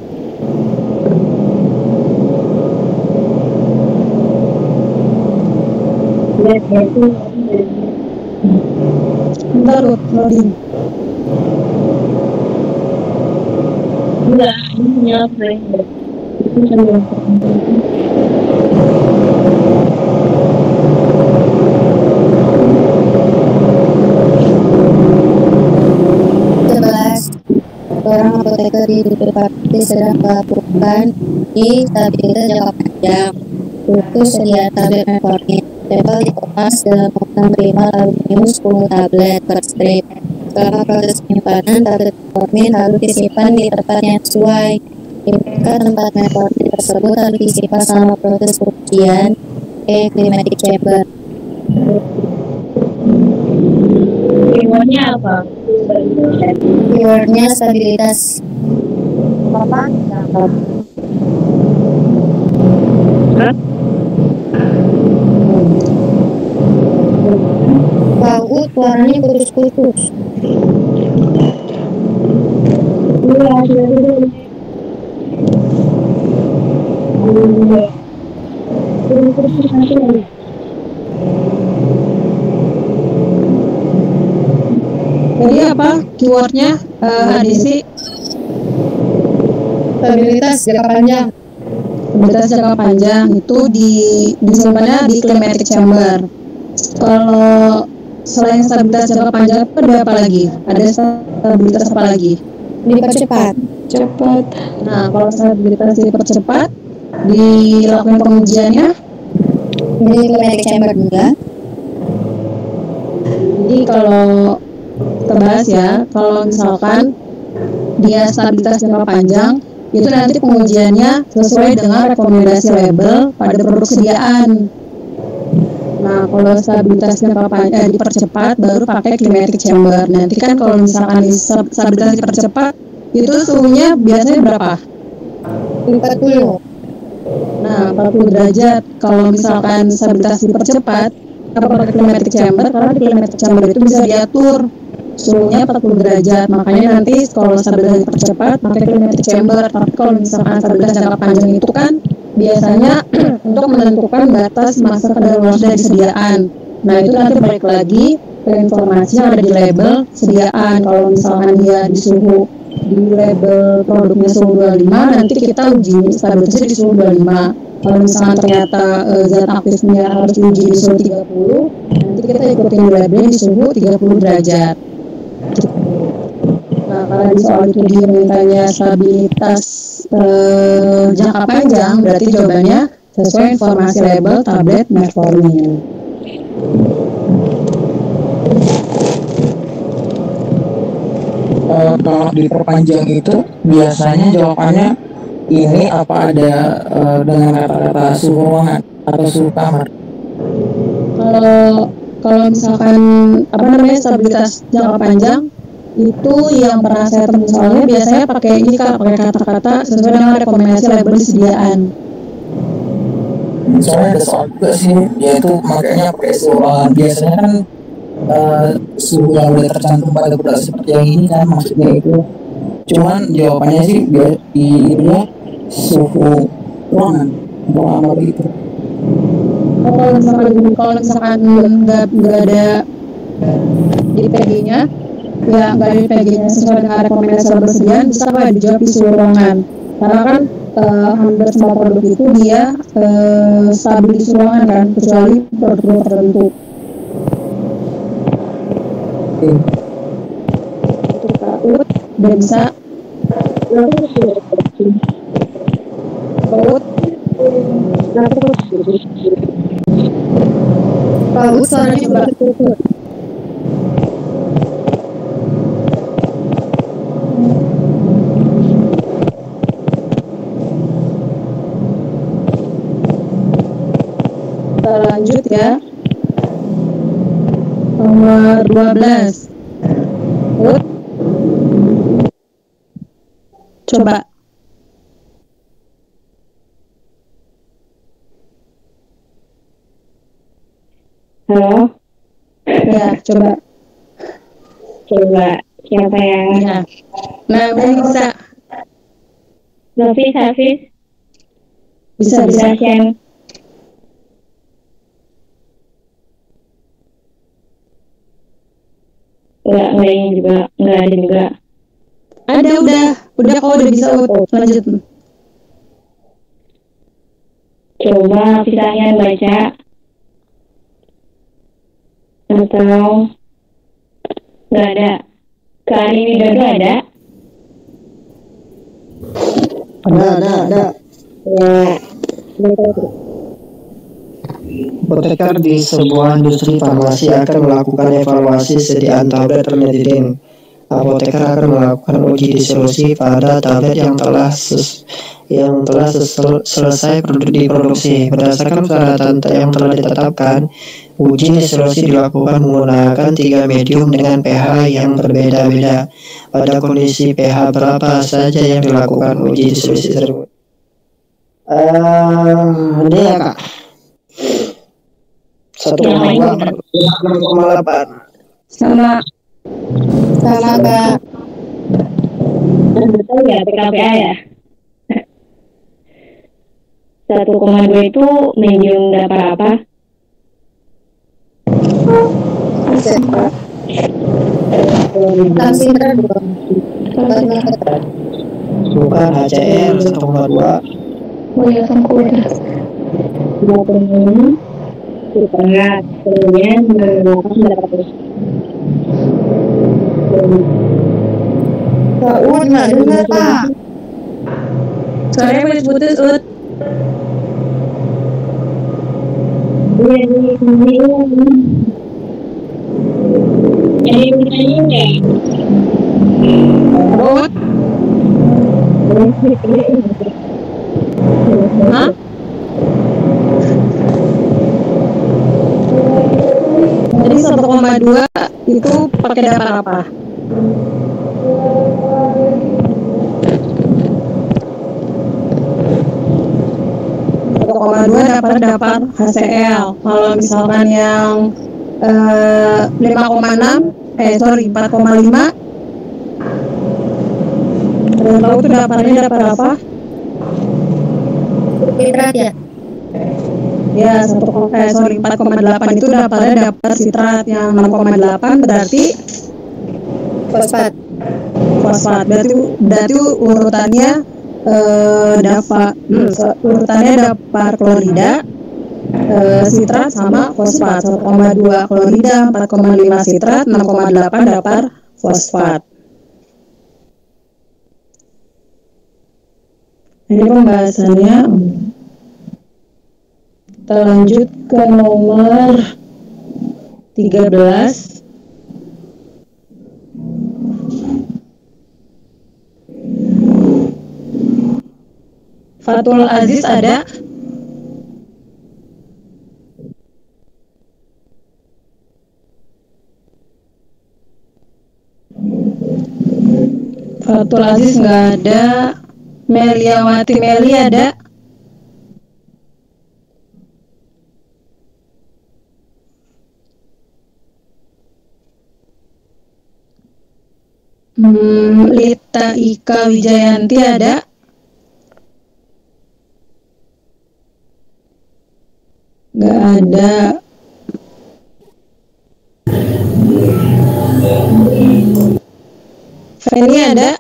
bentar loading. Enggak, ini nyampe. Seorang apoteker di Duplikasi sedang melakukan di stabilitas jangka panjang untuk sedia tablet metformin. Sampel dikemas dalam kemasan prima aluminium 10 tablet per strip. Selama proses penyimpanan, tablet metformin harus disimpan di tempat yang sesuai. Jika tempat metformin tersebut harus disimpan selama proses pengujian climatic chamber. Keywordnya apa? Keywordnya stabilitas. Apa? Paut warnanya putus-putus. Jadi apa keywordnya Desi? Stabilitas jangka panjang. Stabilitas jangka panjang itu disimpannya di climatic chamber. Kalau selain stabilitas jangka panjang itu ada apa lagi? Ada stabilitas apa lagi? Dipercepat. Cepat. Nah, kalau stabilitas dipercepat, dilakukan pengujiannya. Di climatic chamber juga. Jadi kalau kita bahas ya, kalau misalkan dia stabilitas jangka panjang, itu nanti pengujiannya sesuai dengan rekomendasi label pada produk sediaan. Nah, kalau stabilitas jangka panjang dipercepat, baru pakai climatic chamber. Nanti kan kalau misalkan stabilitas dipercepat, itu suhunya biasanya berapa? 40. Nah, 40 derajat. Kalau misalkan stabilitas dipercepat, apa pakai climatic chamber? Karena di climatic chamber itu bisa diatur suhunya 40 derajat. Makanya nanti kalau stabilitas dipercepat pakai climatic chamber. Tapi kalau misalkan stabilitas jangka panjang itu kan biasanya untuk menentukan batas masa kadaluarsa dari sediaan. Nah, itu nanti balik lagi ke informasi yang ada di label sediaan. Kalau misalkan dia di suhu di label produknya suhu 25, nanti kita uji stabilitasnya di suhu 25. Kalau misalkan ternyata zat aktifnya harus diuji di suhu 30, nanti kita ikutin di labelnya di suhu 30 derajat. Nah, kalau di soal itu dia mintanya stabilitas jangka panjang, berarti jawabannya sesuai informasi label tablet metformin. Kalau diperpanjang itu biasanya jawabannya ini apa ada dengan kata-kata suhu ruangan atau suhu kamar? Kalau misalkan apa namanya stabilitas jangka panjang itu yang pernah saya temui soalnya biasanya pakai ini Kak, pakai kata-kata sesuai dengan rekomendasi label disediaan. Soalnya ada soal juga sih, yaitu makanya pakai suhu ruangan. Biasanya kan suhu yang udah tercantum pada produk seperti yang ini kan maksudnya itu. Cuman jawabannya sih di suhu ruangan. mau amal itu. Kalau misalkan nggak ada di PG-nya, ya nggak ada di PG-nya sesuai dengan rekomendasi ketersediaan, bisa nggak dijawab di suhu ruangan? Karena kan hampir semua produk itu dia stabil di suhu ruangan kan, kecuali produk tertentu. Ut, udah bisa. Ut, Ut suaranya mbak. Kita lanjut ya. Nomor 12. Ut. Coba. Halo? Ya, coba. Coba, siapa yang... Ya. Nah, udah bisa. Hafiz? Bisa. Shane. Enggak ini juga, enggak ada juga. Ada, udah kok udah bisa. Lanjut. Coba Hafiz baca. Atau nggak ada. Kali ini udah ada. Ada. Ya. Apoteker di sebuah industri farmasi akan melakukan evaluasi sediaan tablet Ranitidin. Apoteker akan melakukan uji distribusi pada tablet yang telah selesai diproduksi. Berdasarkan persyaratan yang telah ditetapkan, uji distribusi dilakukan menggunakan 3 medium dengan pH yang berbeda-beda. Pada kondisi pH berapa saja yang dilakukan uji distribusi tersebut? Ada ya kak? 1,8. Sama Kak. Betul ya PKPA ya? 1,2 itu medium dapur apa? Kalsitra Bukan HCl 1,2. Oh ya, sangkuda. Berat, kemudian menggunakan berapa? Pak Ud nggak dengar Pak. suaranya putus Ut. Jadi pertanyaannya Ut. Hah? Jadi 1,2 itu pakai dapur apa? Dapat HCl. Kalau misalkan yang 4,5. Kalian tahu tuh dapurnya dapur apa? Sitrat ya. Ya, 4,8 itu dapurnya dapur sitrat, yang 6,8 berarti Fosfat. Berarti urutannya urutannya dapur klorida, sitrat sama fosfat. 1,2 klorida, 4,5 sitrat, 6,8 dapur fosfat. Ini pembahasannya. Kita lanjut ke nomor 13. Fatul Aziz ada? Fatul Aziz nggak ada. Meliawati Meli ada? Lita Ika Wijayanti ada? Nggak ada. Feni ada?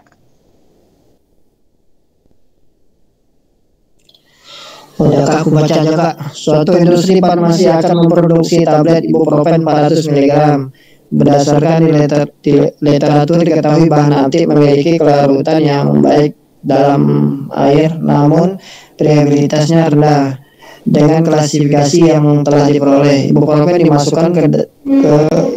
Oh ya kak, aku baca aja kak. Suatu industri farmasi akan memproduksi tablet ibuprofen 400 mg. Berdasarkan di literatur diketahui bahan aktif memiliki kelarutan yang baik dalam air, namun reliabilitasnya rendah. Dengan klasifikasi yang telah diperoleh, ibuprofen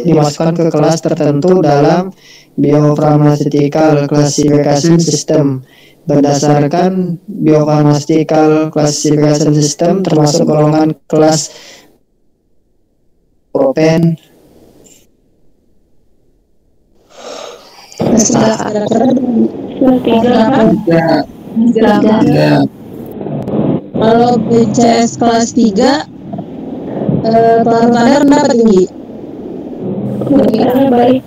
dimasukkan ke kelas tertentu dalam Biopharmaceutical Classification System. Berdasarkan Biopharmaceutical Classification System termasuk golongan kelas ibuprofen Kalau BCS kelas 3 kelarutannya rendah atau tinggi? Baik.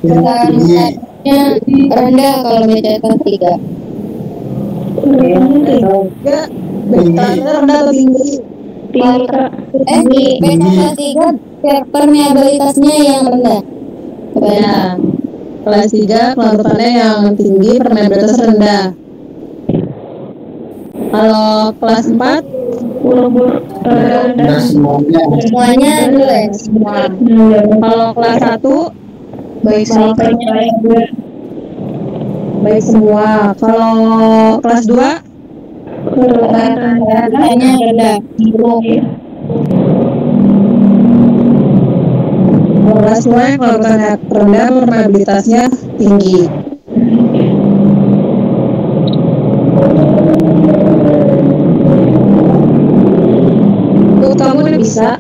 Rendah kalau BCS kelas 3. Kelarutannya rendah atau tinggi? Di BCS kelas 3 permeabilitasnya yang rendah. Ya. Kelas 3 kelarutannya yang tinggi, permeabilitas rendah. Kalau kelas 4 semuanya rendah. Kalau kelas 1 baik semua. Kalau kelas 2 kelarutannya rendah. Kalau kelas 2 yang kelarutannya rendah, permeabilitasnya tinggi. Kamu udah bisa.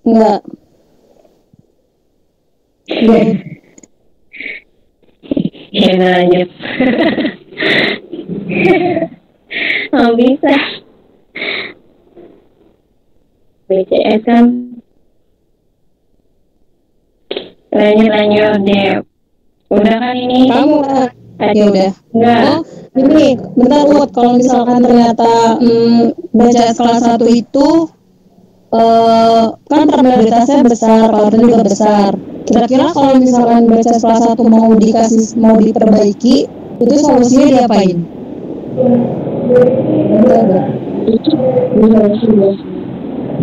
Enggak. Aja. Oh bisa. BCS kan. Lanjut deh. Udah kan ini? Kamu ya udah. Enggak. Oh, ini bentar Ut, kalau misalkan ternyata BCS kelas 1 itu kan permeabilitasnya besar, kelarutannya juga besar. Kira-kira kalau misalkan BCS kelas 1 mau diperbaiki, itu solusinya diapain?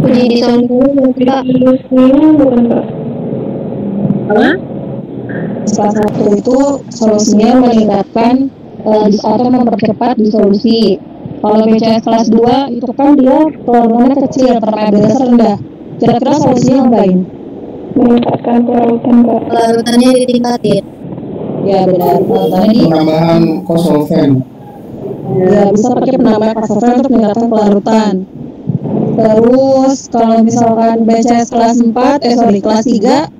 Uji disolusi Kak. Bukan Kak. Apa? Kelas 1 itu solusinya meningkatkan atau mempercepat disolusi. Kalau BCS kelas 2 itu kan dia kelarutannya kecil, permeabilitasnya rendah. Kira-kira solusinya ngapain? Meningkatkan kelarutan Kak. Kelarutannya ditingkatin. Ya benar, kelarutannya Penambahan kosolven. Ya bisa pakai penambahan kosolven untuk meningkatkan kelarutan. Terus kalau misalkan BCS kelas 4, kelas 3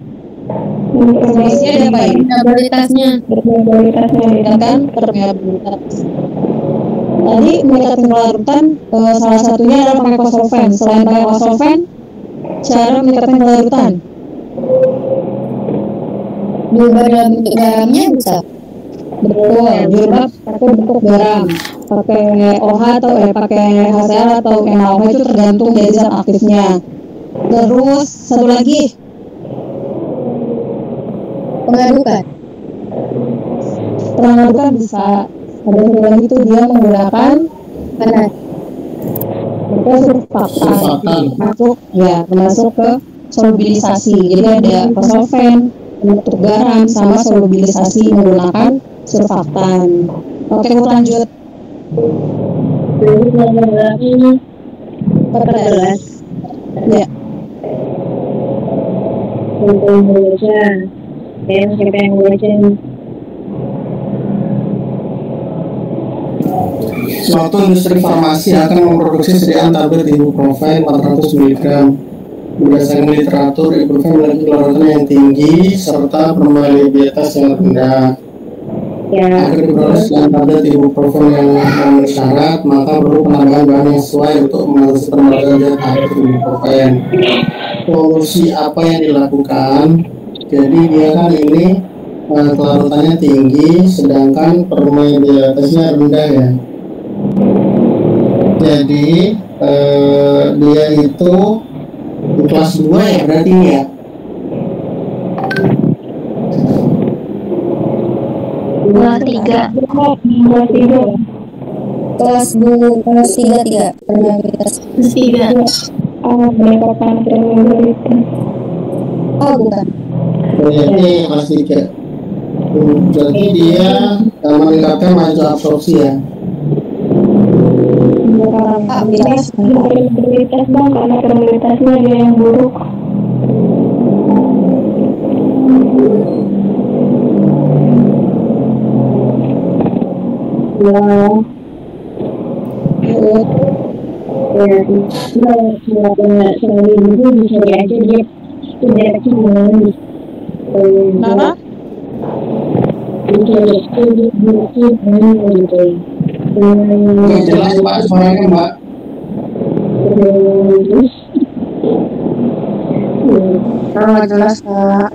solusinya diapain? Permeabilitasnya Meningkatkan permeabilitas. Tadi meningkatkan kelarutan salah satunya adalah pakai kosolven. Selain pakai kosolven, cara meningkatkan kelarutan diubah dalam bentuk garamnya bisa. betul, diubah pakai bentuk garam, pakai OH atau pakai HCl atau NaOH, itu tergantung dari zat aktifnya. Terus satu lagi Pengadukan bisa. Ada satu lagi itu dia menggunakan surfaktan masuk ke solubilisasi. Jadi ada kosolven, bentuk garam, sama solubilisasi menggunakan surfaktan. Oke, kita lanjut. 14. Ya. Siapa yang baca? Suatu industri farmasi akan memproduksi sediaan tablet ibuprofen 400 mg. Berdasarkan literatur, ibuprofen memiliki kelarutan yang tinggi serta permeabilitas yang rendah. Agar diperoleh sediaan tablet ibuprofen yang memenuhi syarat, maka perlu penambahan bahan yang sesuai untuk mengatasi permasalahan tablet ibuprofen. Solusi apa yang dilakukan? Jadi dia kan ini kelarutannya tinggi, sedangkan permain di atasnya rendah ya. Jadi dia itu di kelas 2 ya berarti ya. Kelas 3 permeabilitas. Kelas 3. Peningkatan permeabilitas. Oh bukan. Ini kelas 3. Jadi dia meningkatkan laju absorpsi ya. Permeabilitas bang, karena permeabilitasnya dia yang buruk. Wow. Kenapa? Jelas Mbak suaranya Mbak. Jelas Pak.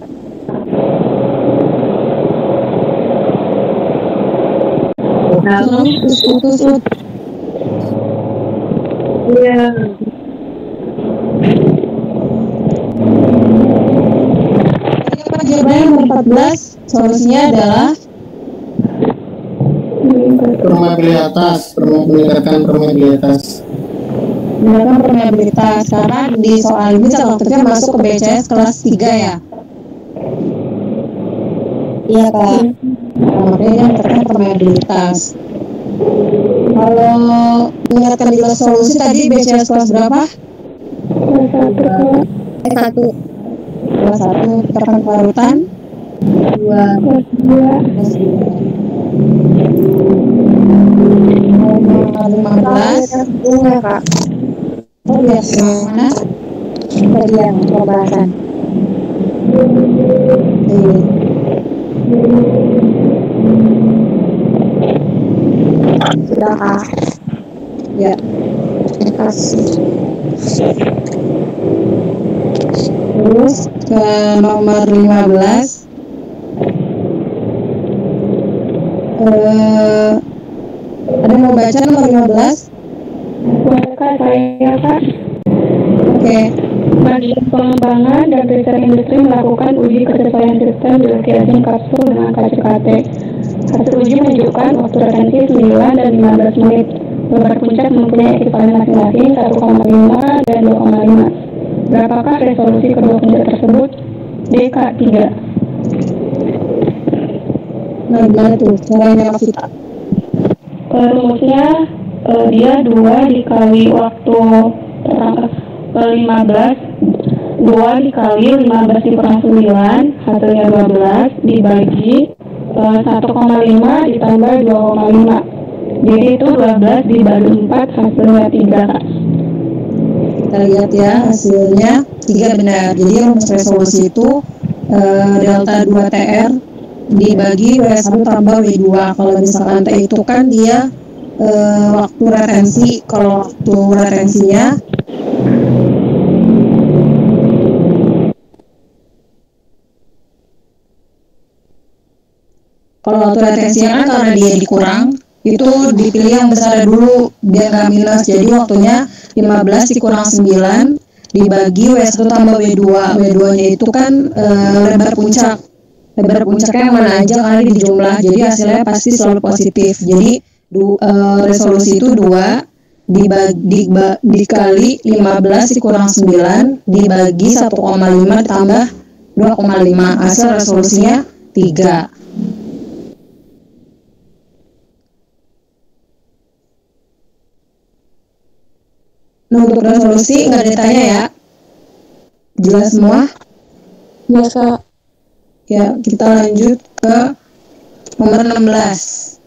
Putus. Iya. Jawabannya nomor 14, solusinya adalah meningkatkan permeabilitas. menggunakan permeabilitas, karena di soal ini waktunya masuk ke BCS kelas 3 ya. Iya Kak. Makanya dia meningkatkan permeabilitas. Kalau mengingatkan di kelas solusi tadi BCS kelas berapa? Kelas 1. Kelas 1 meningkatkan kelarutan 2. kelas 15 Bunga Kak. oh ya mana? Tadi yang pembahasan. Sudah Kak. Ya. Terima kasih. Terus ke nomor 15. Ada yang mau baca nomor 15? Boleh Kak, saya Kak. Oke. Bagian pengembangan dan riset industri melakukan uji kesesuaian sistem dilukisasi kapsul dengan KCKT. Hasil uji menunjukkan waktu retensi 9 dan 15 menit. Beban puncak mempunyai ekivalen masing-masing 1,5 dan 2,5. Berapakah resolusi kedua puncak tersebut? DK3. Nah, gimana tuh caranya Mas Vita? Rumusnya dia 2 dikali waktu 15, 2 dikali 15 dikurang 9, hasilnya 12, dibagi 1,5 ditambah 2,5. Jadi itu 12 dibagi 4, hasilnya 3 Kak. Kita lihat ya hasilnya 3 benar. Jadi rumus resolusi itu delta 2TR dibagi W1 tambah W2. Kalau misalkan T itu kan dia waktu retensi. Kalau waktu retensinya kan karena dia dikurang, itu dipilih yang besar dulu biar nggak minus. Jadi waktunya 15 dikurang 9 dibagi W1 tambah W2. W2 nya itu kan lebar puncak. Lebar puncaknya yang mana aja karena di jumlah. Jadi hasilnya pasti selalu positif. Jadi resolusi itu 2 dikali 15 dikurang 9 dibagi 1,5 ditambah 2,5. Hasil resolusinya 3. Nah, untuk resolusi nggak ditanya ya. Jelas semua? Jelas Kak. Ya, kita lanjut ke nomor 16.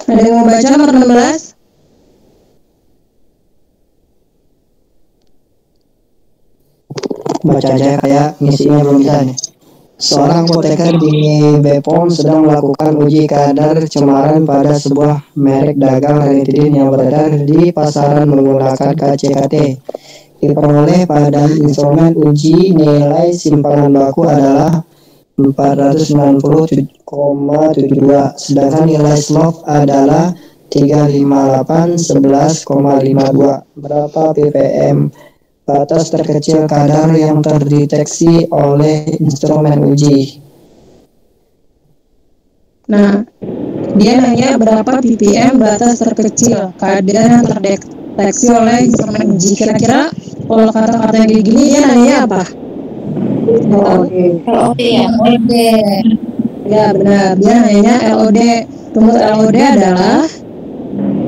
Ada yang mau baca nomor 16? Baca aja kayak ngisinya belum bisa nih. Seorang apoteker di Bepom sedang melakukan uji kadar cemaran pada sebuah merek dagang ranitidin yang beredar di pasaran menggunakan KCKT. diperoleh pada instrumen uji nilai simpangan baku adalah 490,72, sedangkan nilai slop adalah 358,11,52. Berapa ppm? Batas terkecil kadar yang terdeteksi oleh instrumen uji. Nah, dia nanya berapa ppm batas terkecil kadar yang terdeteksi oleh instrumen uji. Kira-kira kalau kata-kata yang kayak gini dia nanya apa? LOD ya. LOD. Ya benar, dia nanya LOD. Rumus LOD adalah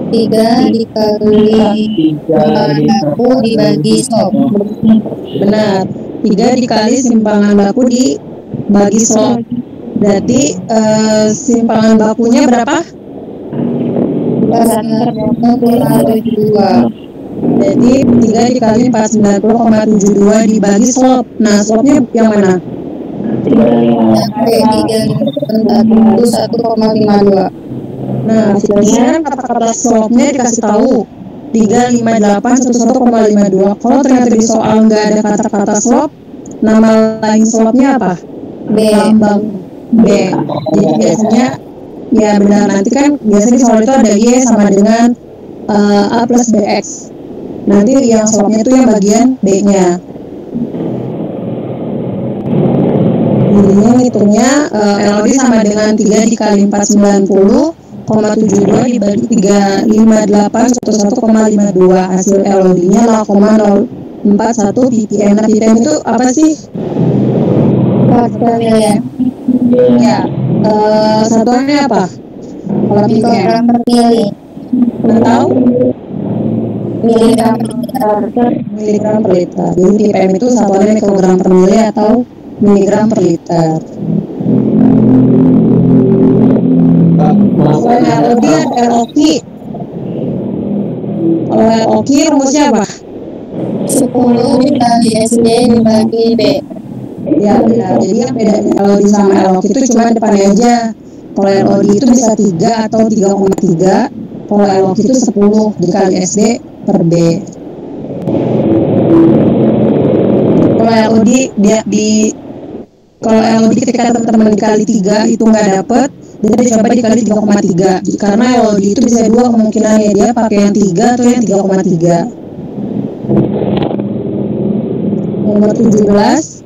3 dikali simpangan baku dibagi slop. benar, 3 dikali simpangan baku dibagi slop. Berarti simpangan bakunya berapa? 490,72. Jadi 3 dikali 490,72 dibagi slop. Nah, slopnya yang mana? 1,52. Nah, sebenarnya kata-kata slopnya dikasih tahu 35811,52. Kalau ternyata di soal nggak ada kata-kata slop, nama lain slopnya apa? B. Lambang B. Jadi biasanya ya benar, nanti kan biasanya di soal itu ada Y sama dengan A plus BX. Nanti yang slopnya itu yang bagian B-nya. Jadinya ngitungnya LOD sama dengan 3 dikali 490,72 dibagi 35811,52. Hasil LOD-nya 0,041 ppm. Nah, ppm itu apa sih? Ya. Ya, satuannya apa? Kalau ppm Mikrogram per mili. atau Miligram per liter. miligram per liter. Jadi ppm itu satuannya mikrogram per mili atau miligram per liter. Selain LOD ada LOQ. Kalau LOQ rumusnya apa? 10 dibagi SD dibagi B. Ya benar. Jadi yang bedanya LOD sama LOQ itu cuma depannya aja. Kalau LOD itu bisa 3 atau 3,3. Kalau LOQ itu 10 dikali SD per B. Kalau LOD kalau LOD ketika teman-teman dikali 3 itu nggak dapet, jadi coba dikali 3,3. Karena LOD itu bisa dua kemungkinannya, dia pakai yang 3 atau yang 3,3. Nomor 17.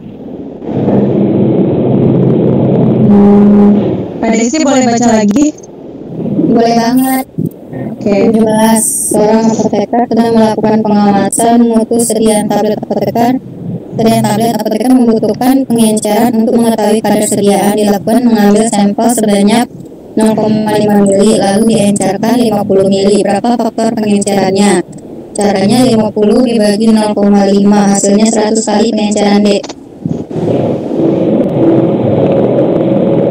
Pak Desi boleh baca lagi? Boleh banget. Oke. 17. Seorang apoteker sedang melakukan pengawasan mutu sediaan tablet apoteker. Sediaan tablet apoteker membutuhkan pengenceran untuk mengetahui kadar sediaan. Dilakukan mengambil sampel sebanyak 0,5 mili lalu diencerkan 50 mili. Berapa faktor pengencerannya? Caranya 50 dibagi 0,5 hasilnya 100 kali pengenceran D.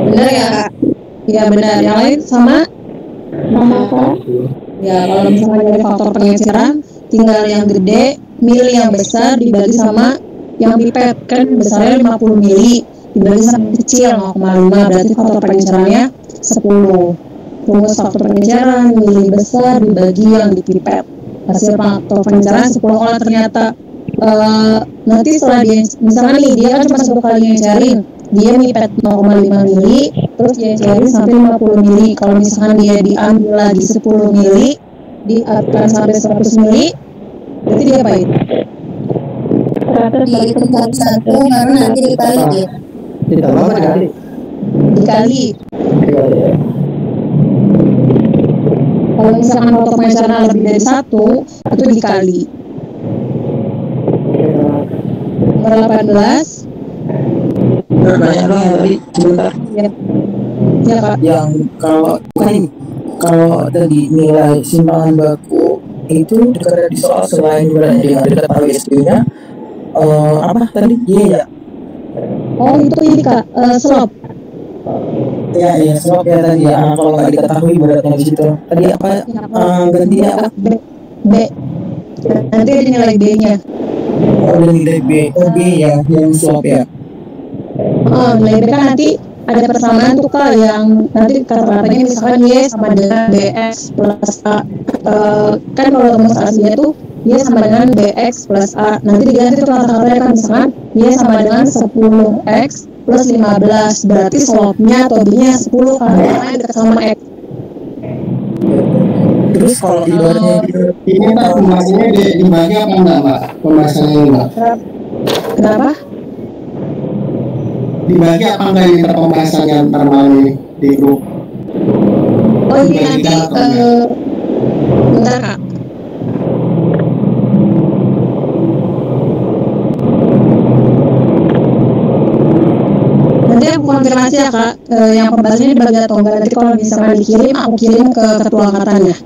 Benar ya Kak? Ya benar. Yang lain sama? Ya kalau misalnya dari faktor pengenceran, tinggal yang gede, mili yang besar dibagi sama yang pipet, kan besarnya 50 mili dibagi sama kecil 0,5, berarti faktor pengencerannya 10. Rumus faktor pengenceran mili besar dibagi yang di pipet, hasil faktor pengenceran 10. Kalau ternyata nanti setelah dia misalnya nih dia kan cuma satu kali ngencerin, dia pipet 0,5 mili terus dia ngencerin sampai 50 mili. Kalau misalkan dia diambil lagi 10 mili diartikan sampai 100 mili, berarti dia apain? Dihitung satu-satu baru nanti dibagi ya. Ditambah apa dikali? Dikali. Kalau misalkan faktor pengenceran lebih dari 1, itu dikali. Nomor 18. Banyak dong yang tadi sebentar. Ya. Ya Kak. Yang kalau tadi nilai simpangan baku itu dekat di soal selain dengan dekat PSB-nya apa tadi? Iya ya. Oh itu ini Kak, slop. Ya slop ya tadi ya. Kalau nggak diketahui beratnya di situ. Tadi apa? Gantinya apa? B. Nanti ada nilai B-nya. Oh ada nilai B. Oh B ya, yang slop ya. Nilai B kan nanti ada persamaan tuh Kak, yang nanti kata-katanya misalkan Y sama dengan BX plus A. Kan kalau rumus aslinya tuh Y sama dengan BX plus A. Nanti diganti tuh kata-katanya kan, misalkan Y sama dengan 10X plus 15. Berarti slope-nya atau B-nya 10 karena dekat sama X. Terus kalau ibaratnya Ini tak pembahasannya dibagi apa enggak, Mbak? Pembahasannya ini, Mbak? Kenapa? Dibagi apa enggak ini pembahasannya ntar malam ini di grup? Oh ini nanti bentar Kak. Nanti aku konfirmasi ya Kak, yang pembahasannya dibagi atau enggak. Nanti kalau misalkan dikirim, aku kirim ke ketua angkatannya.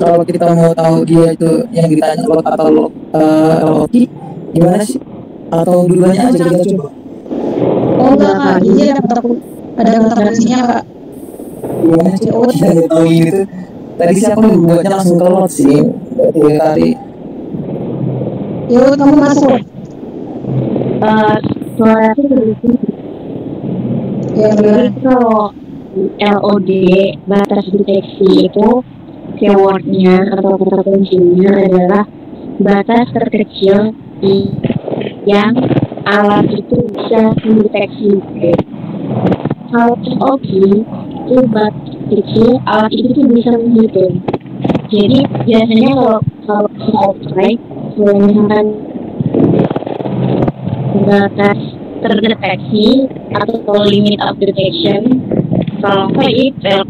kalau kita mau tahu dia itu yang ditanya lot atau LOT gimana sih? Atau dulunya aja kita coba? Oh enggak Kak, dia ada kotak kuncinya Kak. Gimana sih? Oh tidak tahu gitu. Tadi sih aku buatnya langsung ke lot sih. Tiga kali. Yuk kamu masuk. Suara itu Ya benar. kalau LOD batas deteksi itu keywordnya atau kata kuncinya adalah batas terkecil yang alat itu bisa mendeteksi. Kalau LOD itu batas kecil alat itu tuh bisa menghitung. Jadi biasanya kalau outside kalau misalkan batas terdeteksi atau limit of detection, kalau itu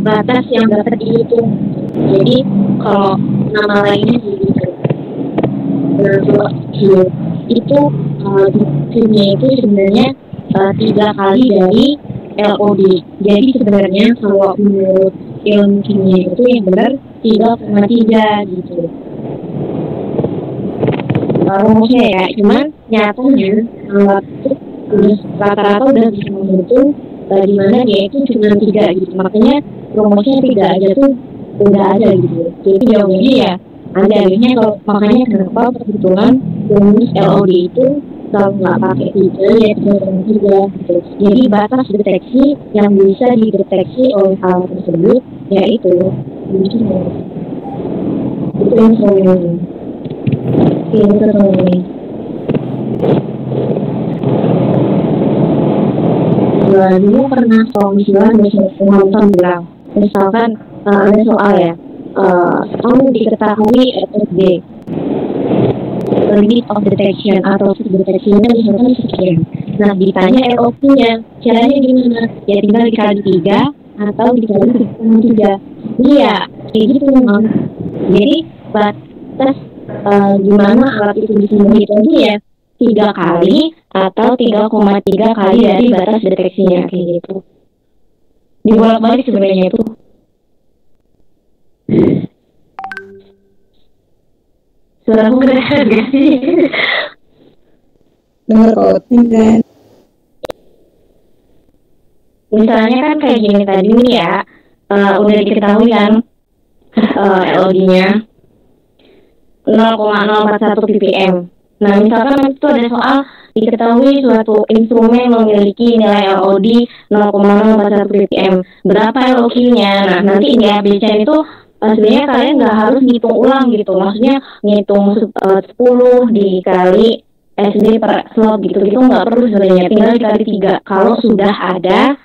batas yang dapat dihitung. Jadi kalau nama lainnya gitu, kalau itu deteksinya itu sebenarnya 3 kali dari LOD. Jadi sebenarnya kalau menurut ilmu kimia itu yang benar 3,3 gitu. Rumusnya ya, cuman nyatanya alat itu rata-rata udah bisa menghitung di mana dia itu cuma 3 gitu. Makanya rumusnya 3 aja tuh udah ada gitu. Jadi jawabannya ya ada akhirnya. Kalau makanya kenapa perhitungan rumus LOD itu kalau nggak pakai 3 ya 3,3 gitu. Jadi batas deteksi yang bisa dideteksi oleh alat tersebut yaitu itu yang semuanya. Ini semuanya. Dulu pernah misalkan penonton bilang, misalkan ada soal ya, kamu diketahui SSD limit of detection atau deteksinya misalkan sekian. Nah ditanya LOP-nya, caranya gimana? Ya tinggal dikali 3 atau dikali 3. Iya, kayak gitu memang. Jadi batas gimana alat itu bisa menghitung ya 3 kali atau 3,3 kali dari batas deteksinya kayak gitu. Dibolak-balik sebenarnya itu. Suara aku kedengeran gak sih? Dengar kok tinggal. Misalnya kan kayak gini tadi nih ya, udah diketahui kan LOD-nya 0,041 ppm. Nah, misalkan itu ada soal diketahui suatu instrumen memiliki nilai LOD 0,041 ppm. Berapa LOQ-nya? Nah, nanti di ABC itu sebenarnya kalian nggak harus ngitung ulang gitu. Maksudnya ngitung 10 dikali SD per slot gitu-gitu nggak perlu sebenarnya. Tinggal dikali 3 kalau sudah ada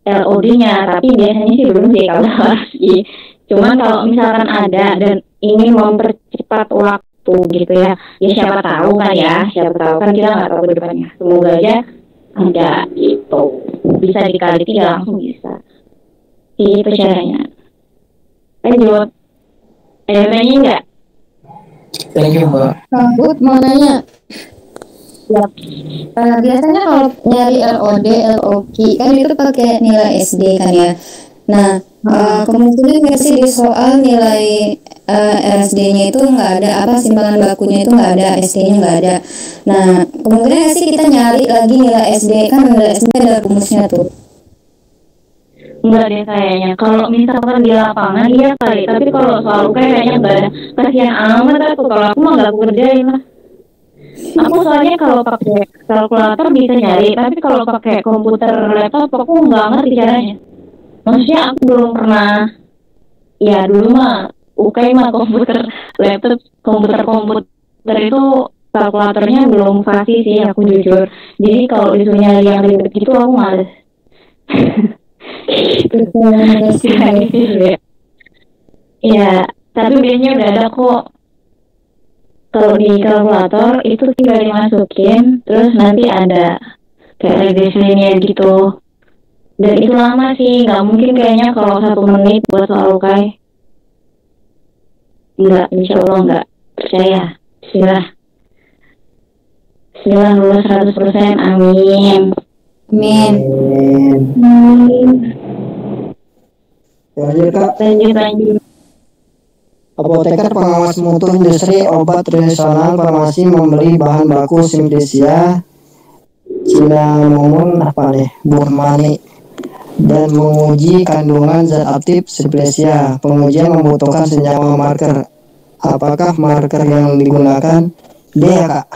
LOD-nya. Tapi biasanya sih belum sih kalau sih. Cuman kalau misalkan ada dan ingin mempercepat waktu gitu ya siapa tahu kan kita nggak tahu ke depannya. Semoga aja ada gitu, bisa dikali 3 langsung bisa. Itu caranya. Lanjut. Ada nanya nggak? Thank you Mbak. Rambut mau nanya. Biasanya kalau nyari LOD, LOQ kan itu pakai nilai SD kan ya. Nah, kemungkinan nggak sih di soal nilai RSD-nya itu nggak ada, simpanan bakunya itu nggak ada, SD-nya nggak ada. Nah, kemungkinan nggak sih kita nyari lagi nilai SD, kan nilai SD ada rumusnya tuh. Enggak deh kayaknya. Kalau misalkan di lapangan iya kali, tapi kalau soal kayaknya enggak ada. Kasihan amat aku, kalau aku mah nggak aku kerjain lah. Aku soalnya kalau pakai kalkulator bisa nyari, tapi kalau pakai komputer laptop aku nggak ngerti caranya. Maksudnya aku belum pernah ya dulu mah UKM mah komputer laptop komputer itu kalkulatornya belum fasih sih, aku jujur. Jadi kalau disuruh nyari yang ribet gitu aku males. Ya, tapi biasanya udah ada kok. Kalau di kalkulator itu tinggal dimasukin, terus nanti ada kayak regresinya gitu. Dan itu lama sih, nggak mungkin kayaknya kalau 1 menit buat soal UKAI. Enggak, insya Allah enggak. Percaya. Bismillah lulus 100%, amin. Amin. Lanjut Kak. Lanjut. Apoteker pengawas mutu industri obat tradisional farmasi membeli bahan baku Simplicia, Cinnamomum Burmani dan menguji kandungan zat aktif Simplicia. Pengujian membutuhkan senyawa marker. Apakah marker yang digunakan D ya Kak?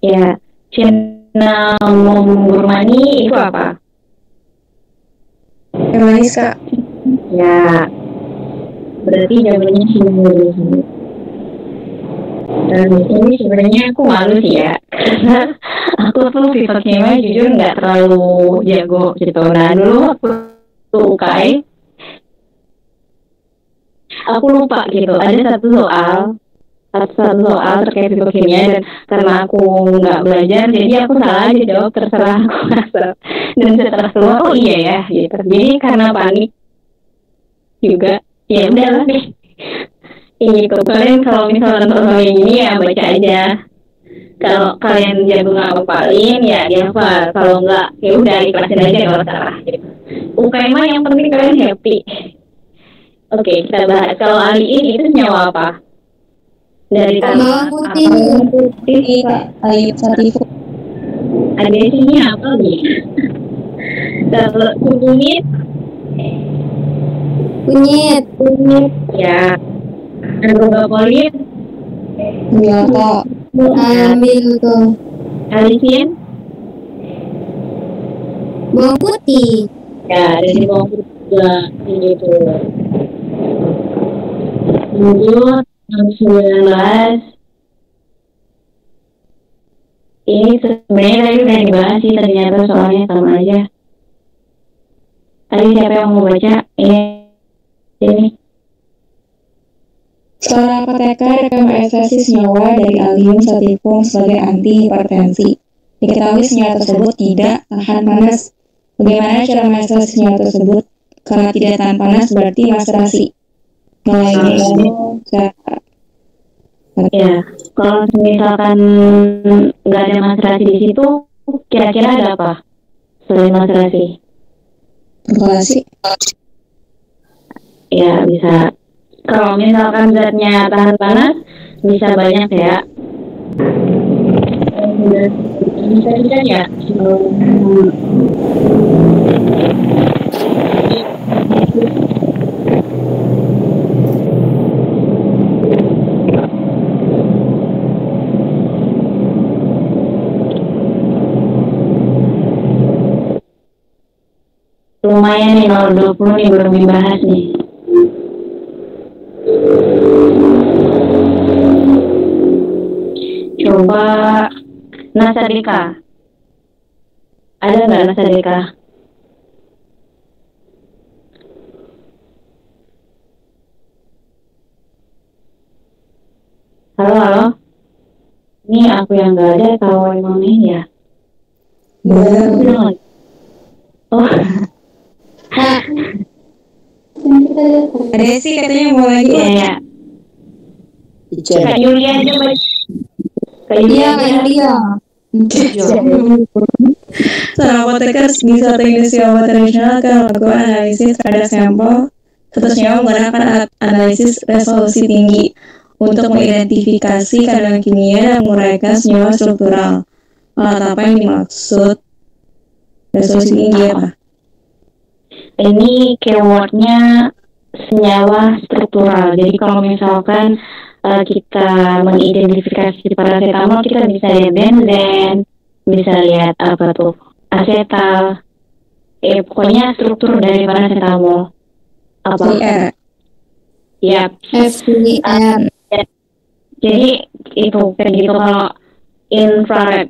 Ya, Cinnamomum Burmani itu apa? Yang manis Kak. Ya, berarti jawabannya cinnamomum. Dan ini sebenarnya aku malu sih ya, karena aku tuh sifat kimia jujur nggak terlalu jago gitu. Nah dulu waktu UKAI aku lupa gitu, ada satu soal terkait sifat kimia, dan karena aku nggak belajar jadi aku salah aja jawab, terserah aku asal. Dan setelah keluar oh iya ya gitu. Jadi karena panik juga ya udahlah deh. Gitu, kalian kalau misalnya soal ini ya baca aja. Kalau kalian jago ngapalin ya dihafal. Kalau enggak ya udah ikhlasin aja, kalau salah gitu. UKM yang penting kalian happy. Oke, kita bahas. Kalau aliin itu senyawa apa? Dari Bawang putih. Ayo satu. Ada sini apa nih? Kalau kunyit ya. Ada polit. Iya Kak. Ambil tuh. Alisin. Bawang putih. Ya, dari bawang putih juga gitu. Lanjut 19. Ini sebenarnya tadi udah dibahas sih, ternyata soalnya sama aja. Tadi siapa yang mau baca? Ini. Seorang apoteker rekomendasi senyawa dari Allium sativum sebagai anti hipertensi. Diketahui senyawa tersebut tidak tahan panas. Bagaimana cara mengisolasi senyawa tersebut? Karena tidak tahan panas berarti macerasi. Mulai ya, kalau misalkan nggak ada macerasi di situ, kira-kira ada apa selain macerasi? Kalkulasi. Ya bisa. Kalau misalkan zatnya tahan panas, bisa banyak ya. Bisa ya. Lumayan nih 020 nih belum dibahas nih. Coba Nasadika. Ada nggak Nasadika? Halo. Ini aku yang nggak ada, kalau emang ini ya. Oh. Ada sih katanya mau lagi. Ya. Kak Yulia aja baca. Kak Yulia. Seorang apoteker bisa teknisi obat tradisional akan melakukan analisis pada sampel satu senyawa menggunakan alat analisis resolusi tinggi untuk mengidentifikasi kandungan kimia dan menguraikan senyawa struktural. Alat apa yang dimaksud resolusi tinggi apa? Ini keywordnya senyawa struktural. Jadi kalau misalkan kita mengidentifikasi paracetamol, kita bisa lihat benzen, bisa lihat apa tuh asetal. Pokoknya struktur dari paracetamol. Apa? Siap. FVR. Jadi itu kayak gitu kalau infrared.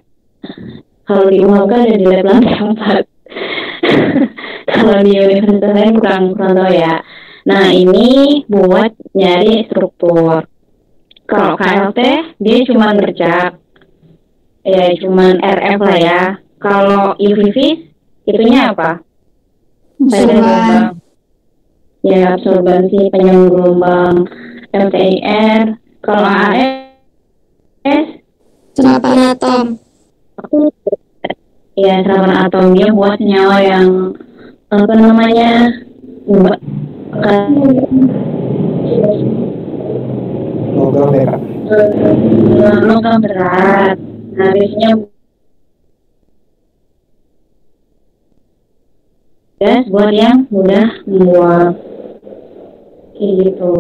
Kalau di UMAM kan ada di lab lantai 4. Kalau di universitas lain kurang tahu ya. Nah ini buat nyari struktur. Kalau KLT dia cuma bercak, ya cuman RF lah ya. Kalau UV itunya apa? Absorban. Ya absorbansi, penyambung gelombang. LTIR. Kalau AS Serapan atom. aku ya serapan atom dia buat senyawa yang apa namanya logam ya kak. logam berat. Nah biasanya gas buat yang mudah membuang kayak gitu.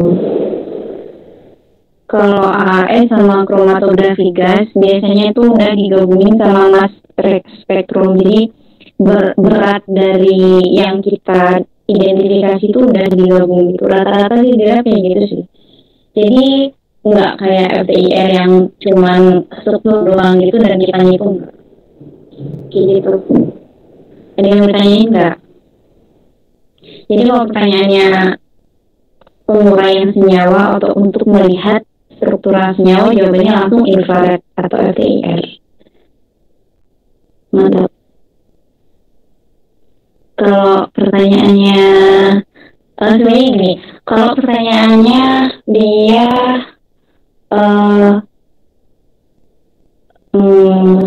Kalau AAS sama kromatografi gas biasanya itu udah digabungin sama mass spektrum, jadi berat dari yang kita identifikasi itu udah digabung gitu. Rata-rata sih dia kayak gitu sih. Jadi nggak kayak FTIR yang cuman struktur doang gitu dan kita ngitung kayak gitu. Ada yang bertanyain nggak? Jadi kalau pertanyaannya penguraian senyawa atau untuk melihat struktural senyawa, jawabannya langsung infrared atau FTIR. Mantap. Kalau pertanyaannya sebenarnya gini, kalau pertanyaannya dia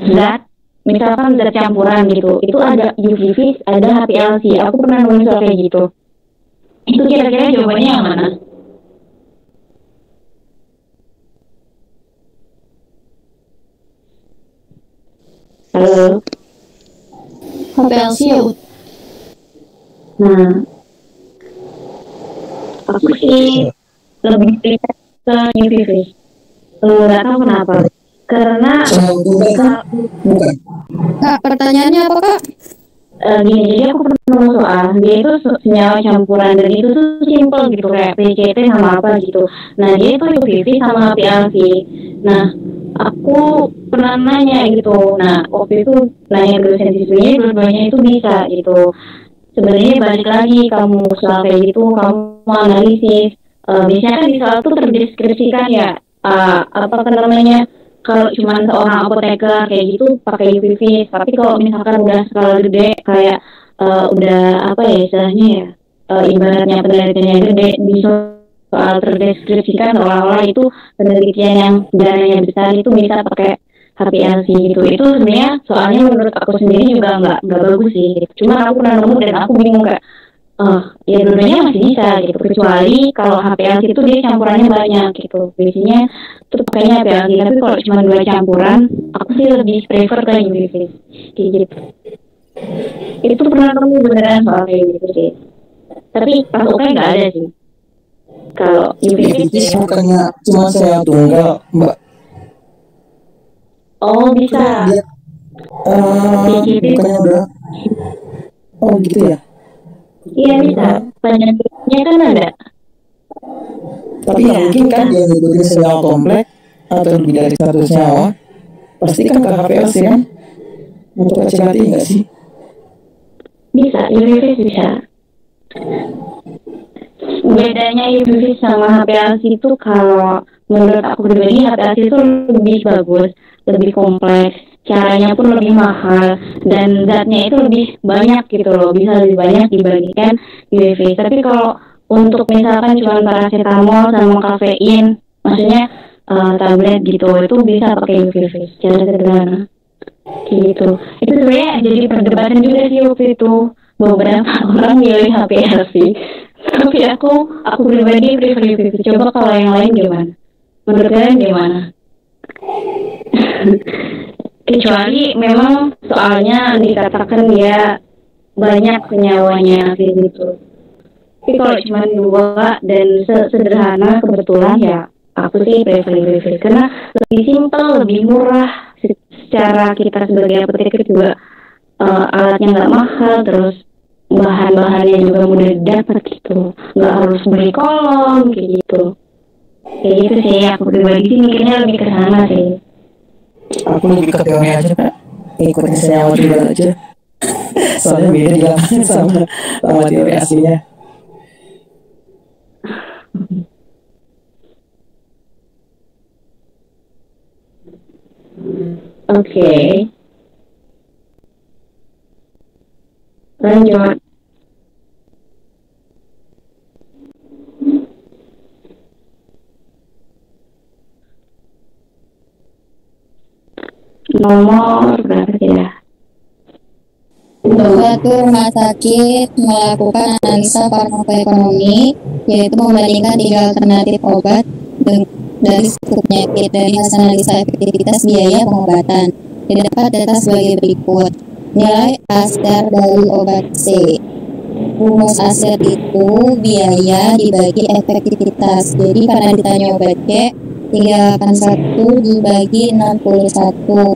zat, misalkan zat campuran gitu, itu ada UV, ada HPLC. Aku pernah nulis soal kayak gitu. Itu kira-kira jawabannya yang mana? Halo. HPLC ya. Nah, aku sih lebih prefer ke UV. Nggak tahu kenapa. Karena Kak, pertanyaannya apa kak? Gini, jadi aku pernah nemu soal dia itu senyawa campuran dan itu tuh simple gitu kayak PCT sama apa gitu. Nah dia itu UV sama HPLC. Nah aku pernah nanya gitu. Nah waktu itu nanya ke dosen siswinya, dua-duanya itu bisa gitu. Sebenarnya balik lagi kamu soal kayak gitu, kamu analisis. Biasanya kan di soal tuh terdeskripsikan ya apa namanya. Kalau cuma seorang apoteker kayak gitu pakai UV, tapi kalau misalkan udah skala gede kayak udah apa ya istilahnya ya ibaratnya penelitiannya gede di soal terdeskripsikan seolah-olah itu penelitian yang dananya besar itu bisa pakai HPLC gitu. Itu sebenarnya soalnya menurut aku sendiri juga nggak bagus sih gitu. Cuma aku pernah nemu dan aku bingung kayak ya dulunya masih bisa gitu, kecuali kalau HPLC itu dia campurannya banyak gitu. Biasanya itu pakainya HPLC, tapi kalau cuma 2 campuran aku sih lebih prefer ke UV kayak gitu. Itu pernah nemu beneran soal kayak gitu sih, tapi pas UK nggak ada sih kalau UV. Bukannya cuma saya tunggal mbak. Oh bisa bukannya udah gitu ya. Iya bisa, penyakitnya kan ada. Tapi ya mungkin kan dia ngikutin senyawa kompleks atau lebih dari satu senyawa, pasti kan ke HPLC kan untuk ACKT nggak sih? Bisa, UV bisa. Bedanya UV sama HPLC itu kalau menurut aku pribadi HPLC itu lebih bagus, lebih kompleks, caranya pun lebih mahal dan zatnya itu lebih banyak gitu loh, bisa lebih banyak dibandingkan UV. Tapi kalau untuk misalkan cuma paracetamol sama kafein, maksudnya tablet gitu, itu bisa pakai UV secara sederhana gitu. Itu sebenarnya jadi perdebatan juga sih waktu itu, beberapa orang milih HPLC, tapi aku pribadi prefer UV. Coba kalau yang lain gimana? Menurut kalian gimana? Kecuali memang soalnya dikatakan dia banyak senyawanya kayak gitu. Tapi kalau cuma 2 dan sederhana kebetulan ya aku sih prefer UV karena lebih simpel, lebih murah secara kita sebagai apoteker juga alatnya nggak mahal, terus bahan-bahannya juga mudah didapat gitu, nggak harus beli kolom kayak gitu sih. Aku pribadi sih mikirnya lebih ke sana sih. Aku lebih ke teori aja kak, ikutin senyawa juga aja. Soalnya beda di lapangan sama teori aslinya. Oke. Lanjut. Nomor berapa tidak? Suatu rumah sakit melakukan analisa farmakoekonomi, yaitu membandingkan 3 alternatif obat dari suatu penyakit. Dari hasil analisa efektivitas biaya pengobatan, didapat data sebagai berikut. Nilai ASER dari obat C. Rumus ASER itu biaya dibagi efektivitas. Jadi karena ditanya obat C, 381 dibagi 61,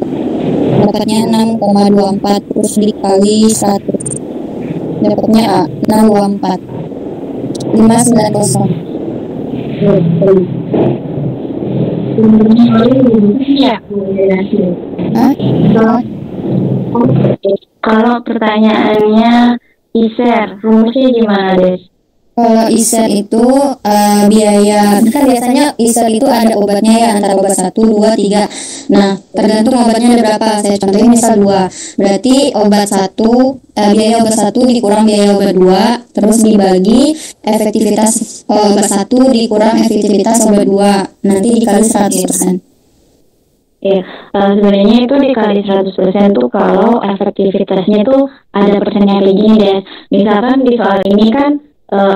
dapatnya 6,24, terus dikali 100, dapatnya A, 624, 590. Kalau pertanyaannya ISER, rumusnya gimana, Des? Kalau ISER itu biaya, kan biasanya ISER itu ada obatnya ya, antara obat 1, 2, 3. Nah, tergantung obatnya ada berapa. Saya contohin misal 2. Berarti obat 1, biaya obat 1 dikurang biaya obat 2, terus dibagi efektivitas obat 1 dikurang efektivitas obat 2. Nanti dikali 100%. Ya, sebenarnya itu dikali 100% tuh kalau efektivitasnya tuh ada persennya kayak gini, Des. Misalkan di soal ini kan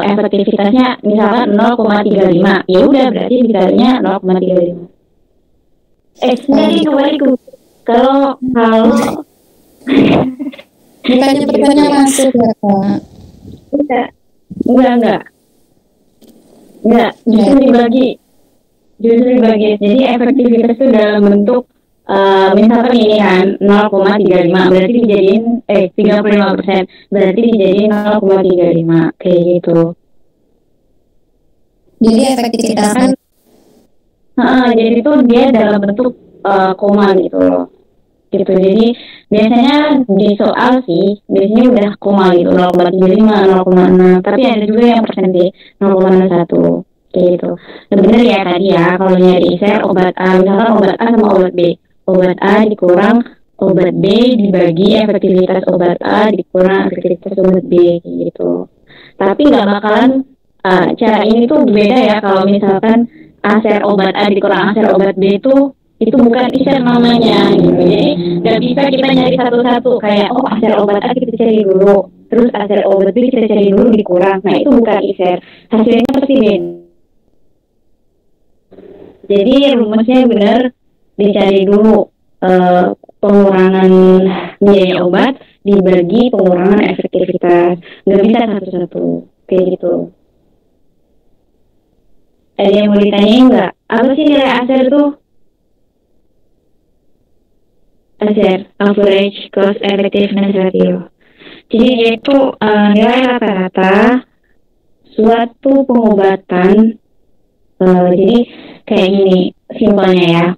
efektivitasnya misalkan 0,35, ya udah berarti dikalinya 0,35. Jadi kebalik. Kalau bukannya pertanyaannya masuk ya kak? Enggak, justru dibagi. Jadi efektivitas itu dalam bentuk misalkan ini kan 0,35, berarti dijadiin 35%, berarti dijadiin 0,35 kayak gitu. Jadi efektivitasnya jadi itu dia dalam bentuk koma gitu loh. Gitu. Jadi biasanya di soal sih biasanya udah koma gitu, 0,35, 0,6, tapi ada juga yang persen sih 0,01 kayak gitu. Bener ya tadi ya, kalau nyari ISER obat A, misalkan obat A sama obat B, obat A dikurang obat B dibagi efektivitas obat A dikurang efektivitas obat B gitu. Tapi nggak bakalan cara ini tuh beda ya kalau misalkan ASER obat A dikurang ASER obat B itu bukan ISER namanya gitu. Jadi nggak bisa kita nyari satu-satu kayak ASER obat A kita cari dulu, terus ASER obat B kita cari dulu dikurang. Nah itu bukan ISER, hasilnya pasti beda. Jadi rumusnya benar, dicari dulu pengurangan biaya obat dibagi pengurangan efektivitas, nggak bisa satu-satu kayak gitu. Ada yang mau ditanyain nggak? Apa sih nilai ASER tuh? ASER, average cost effectiveness ratio. Jadi yaitu nilai rata-rata suatu pengobatan. Jadi kayak gini simpelnya ya.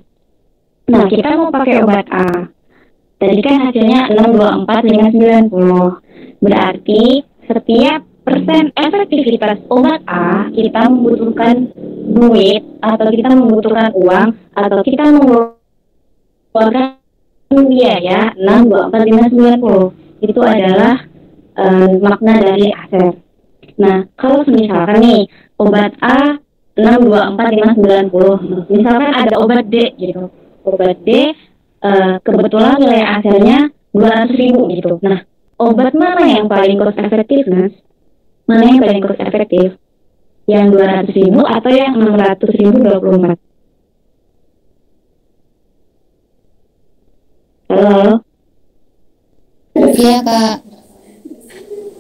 Nah kita mau pakai obat A. Tadi kan hasilnya 624, 590. Berarti setiap persen efektivitas obat A kita membutuhkan duit atau kita membutuhkan uang atau kita mengeluarkan biaya 624, 590. Itu adalah makna dari ASER. Nah kalau misalkan nih obat A 624, 590, misalkan ada obat D gitu, obat D kebetulan nilai ASER-nya 200.000 gitu. Nah obat mana yang paling cost effectiveness, mana yang paling cost efektif, yang 200.000 atau yang 600.024? Halo? Iya kak.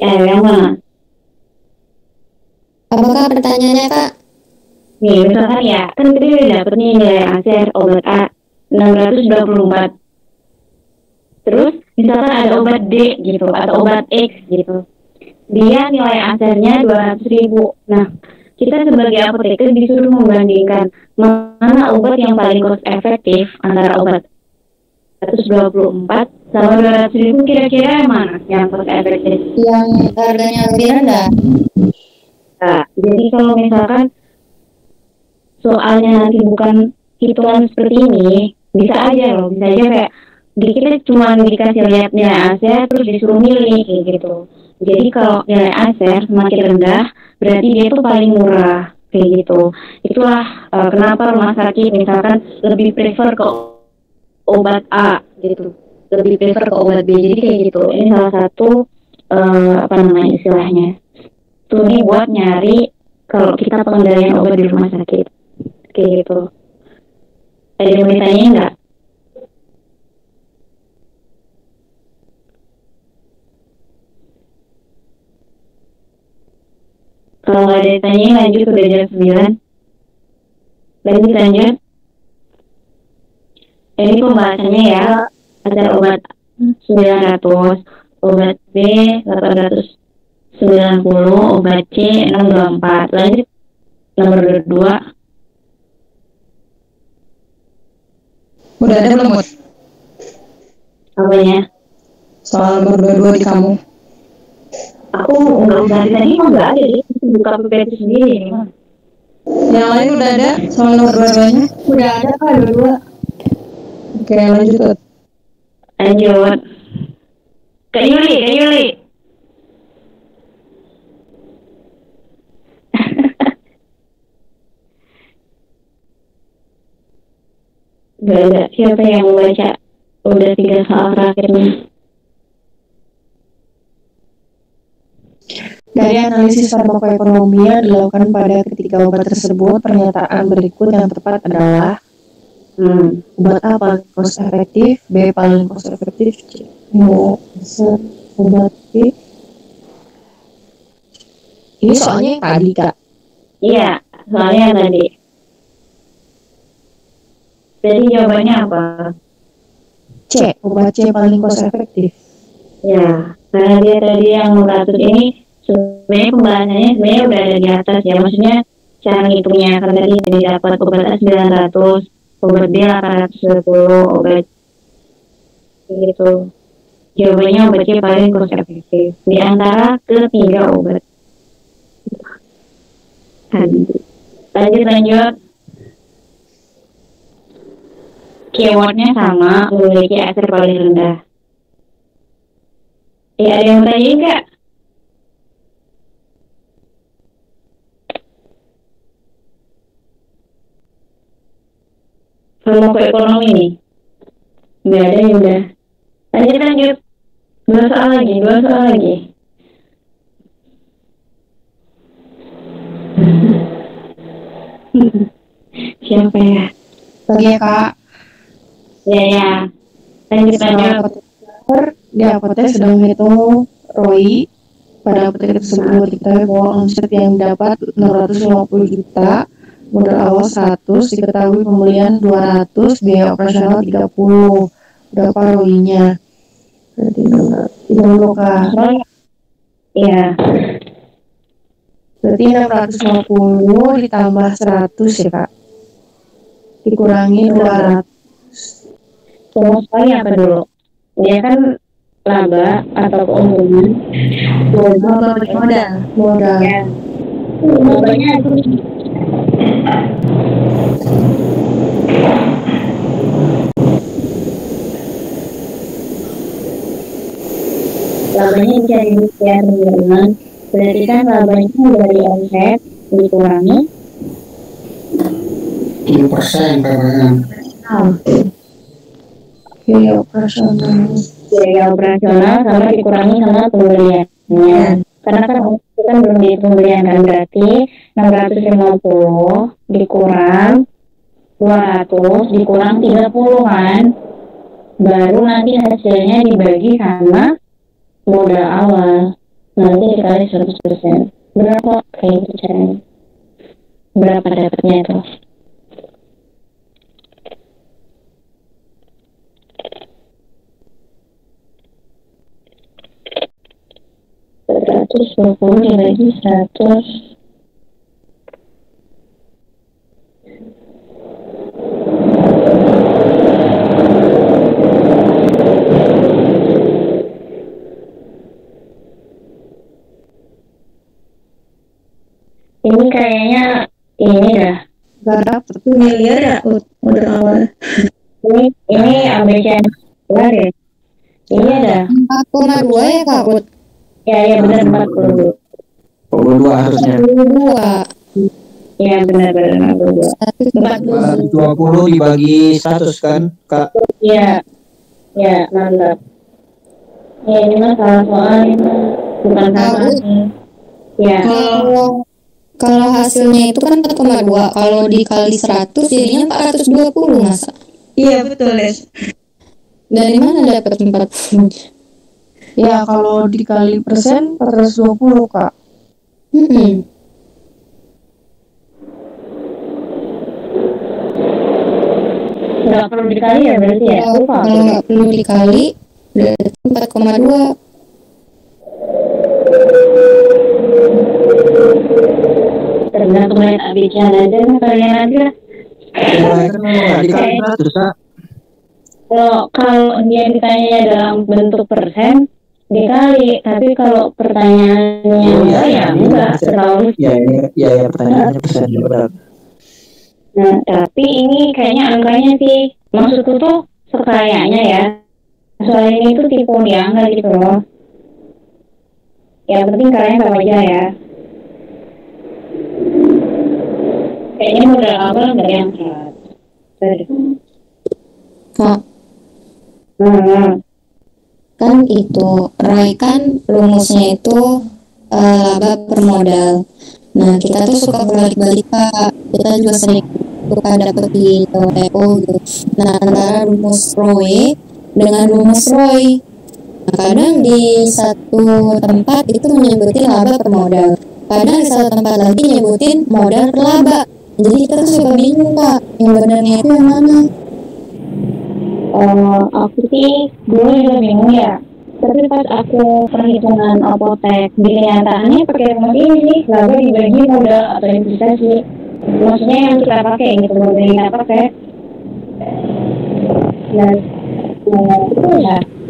Yang mana? Apakah pertanyaannya kak? Nih misalkan ya, kan tadi udah dapet nih nilai ASER obat A 624. Terus misalkan ada obat D gitu atau obat X gitu. dia nilai asernya 200.000. Nah, kita sebagai apoteker disuruh membandingkan mana obat yang paling cost efektif antara obat 124 sama 200.000, kira-kira mana yang cost efektif? Yang harganya lebih rendah. Nah, jadi kalau misalkan soalnya nanti bukan hitungan seperti ini, bisa aja kayak kita cuma dikasih lihat nilai aser terus disuruh milih kayak gitu. Jadi kalau nilai aser semakin rendah, berarti dia itu paling murah kayak gitu. Itulah kenapa rumah sakit misalkan lebih prefer ke obat A gitu, lebih prefer ke obat B. Jadi kayak gitu. Ini salah satu istilahnya studi buat nyari kalau kita pengendalian obat di rumah sakit kayak gitu. Ada yang mau ditanya nggak? Kalau nggak ada yang tanya, lanjut, udah jam 9. Lanjut. Ini pembahasannya ya. Ada obat 900, obat B 890, obat C 624. Lanjut nomor 2. Udah ada belum, Mut? Apanya? Soal nomor 22 di kamu. Aku dari tadi mah nggak ada deh. Buka PPT sendiri ini mah. Yang lain udah ada soal nomor 22-nya? Udah ada Kak, 22. Oke, lanjut. Lanjut. Kak Yuli. Gak ada. Siapa yang mau baca? Udah 3 soal terakhir nih. Dari analisis farmakoekonomi yang dilakukan pada ketiga obat tersebut, pernyataan berikut yang tepat adalah obat A paling cost efektif, B paling cost efektif, C besar, obat B. Ini soalnya yang tadi, Kak. Iya, soalnya yang tadi. Jadi jawabannya apa? C, obat C paling cost efektif. Ya, karena dia tadi yang 100 ini sebenarnya pembahasannya sebenarnya udah ada di atas ya, maksudnya cara ngitungnya karena tadi dapat obat A 900, obat B 810, obat gitu. Jawabannya obat C paling cost efektif di antara ketiga obat. Lanjut. Keywordnya sama, memiliki aser paling rendah. Ada yang tanyain nggak? Farmakoekonomi nih? Nggak ada, ya udah. Lanjut. 2 soal lagi. Siapa ya? Lagi ya, Kak. Ya. Lanjut. Di apotek sedang menghitung ROI pada apotek tersebut. Diketahui bahwa omset yang dapat 650 juta, modal awal 100, diketahui pembelian 200, biaya operasional 30. Berapa ROI-nya? Berarti 30, Kak. Iya. Berarti 650 ditambah 100 ya, Kak. Dikurangi 200. Sama sekali apa dulu? Dia kan laba atau keuntungan. Modal. Ya. Labanya bisa demikian teman-teman. Berarti kan labanya dari omset dikurangi 10% kan. Biaya operasional sama dikurangi sama pembeliannya. Karena kan itu kan belum dihitung pembelian kan, berarti 650 dikurang 200 dikurang 30 kan, baru nanti hasilnya dibagi sama modal awal, nanti dikali 100%. Berapa kayak gitu caranya? Berapa dapatnya itu? 120 dibagi 100. Ini kayaknya ini dah. Gak dapet miliar ya udah awal. Ini ABC deh. Ini ada 4,2 ya Kak Put? Ya benar 42. 42 harusnya. 42. Ya benar 20 dibagi 100 kan Kak? Iya. Ya mantap. Ya ini mah salah soal ini bukan sama sih. Ya. Kalau hasilnya itu kan 4,2, kalau dikali 100 jadinya 420 masa? Iya betul Les. Dari mana dapat 40? Ya kalau dikali persen 420 Kak. Nggak perlu dikali ya berarti ya? Kalau nggak perlu dikali berarti 4,2. Tergantung lihat ABC aja kalian aja. Dikali 100 Kak. Kalau dia ditanya dalam bentuk persen dikali, tapi kalau pertanyaannya enggak terlalu. Ya pertanyaannya persen benar. Nah, tapi ini kayaknya angkanya sih, maksudku tuh sekayanya ya. Soal ini tuh tipe diangka gitu loh. Yang penting kalian tahu aja ya. Kayaknya modal awal nggak yang Kak. Kan itu ROI kan rumusnya itu laba per modal. Nah kita tuh suka balik-balik Kak. Kita juga sering suka dapet di TO gitu. Nah antara rumus ROI dengan rumus ROI. Nah, kadang di satu tempat itu menyebutin laba per modal. Kadang di satu tempat lagi nyebutin modal per laba. Jadi kita tuh suka bingung Kak. Yang benarnya itu yang mana? Aku sih dulu juga bingung ya. Tapi pas aku perhitungan apotek di kenyataannya pakai rumus ini sih, laba dibagi modal atau investasi. Maksudnya yang kita pakai gitu, modal yang kita pakai. Dan itu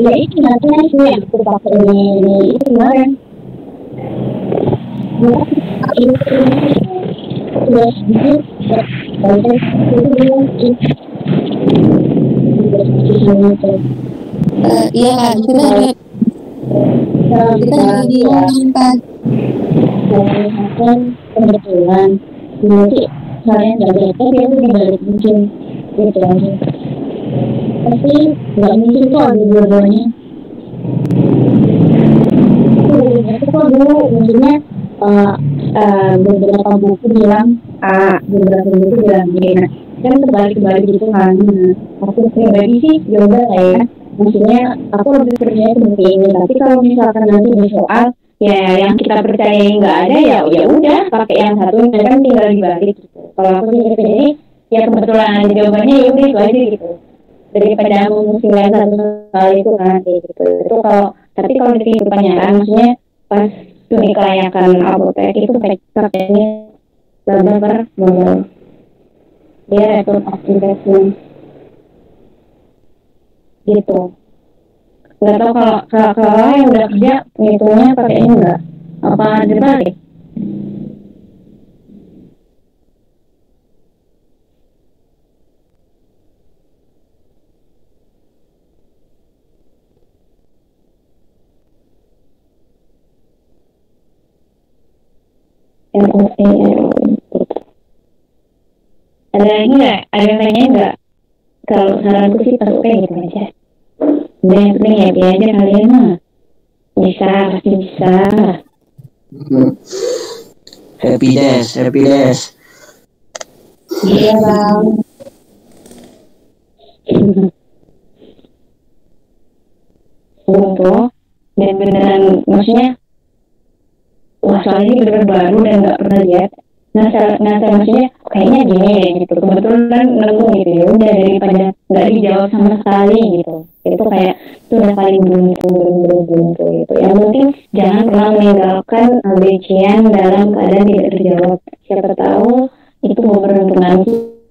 ya itu nantinya sih yang aku pakai di itu kemarin. Iya Kak, kita lagi kan kebetulan nanti kalian nggak dapat dia tuh dibalik mungkin gitu aja. Tapi nggak mungkin kok ada dua-duanya. Itu kok dulu maksudnya beberapa buku bilang A, beberapa buku bilang B. Nah, kan terbalik-balik gitu kan. Aku pribadi sih yaudah lah ya. Maksudnya aku lebih percaya seperti ini. Tapi kalau misalkan nanti di soal ya yang kita percaya nggak ada ya udah pakai yang satunya kan tinggal dibalik gitu. Kalau aku sih gitu, jadi ya kebetulan ada jawabannya ya udah itu aja gitu. Daripada memusingkan satu soal itu kan kayak gitu. Itu tapi kalau di kehidupan nyata maksudnya pas studi kelayakan apotek itu pakainya laba per modal. Dia return of investment gitu. Nggak tahu kalau yang udah kerja ngitungnya pakai ini nggak? Apa dibalik? Ada lagi nggak? Ada yang tanya nggak? Kalau saranku sih pakai gitu aja. Udah yang penting happy aja kalian mah. Bisa, pasti bisa. Happy days. Iya bang. Untuk dan beneran maksudnya wah soalnya ini bener baru dan nggak pernah lihat. Nah maksudnya kayaknya gini deh gitu. Kebetulan nemu gitu ya udah daripada nggak dijawab sama sekali gitu. Itu kayak itu udah paling buntu gitu. Yang penting jangan pernah meninggalkan ABC-an dalam keadaan tidak terjawab. Siapa tahu itu memperuntukkan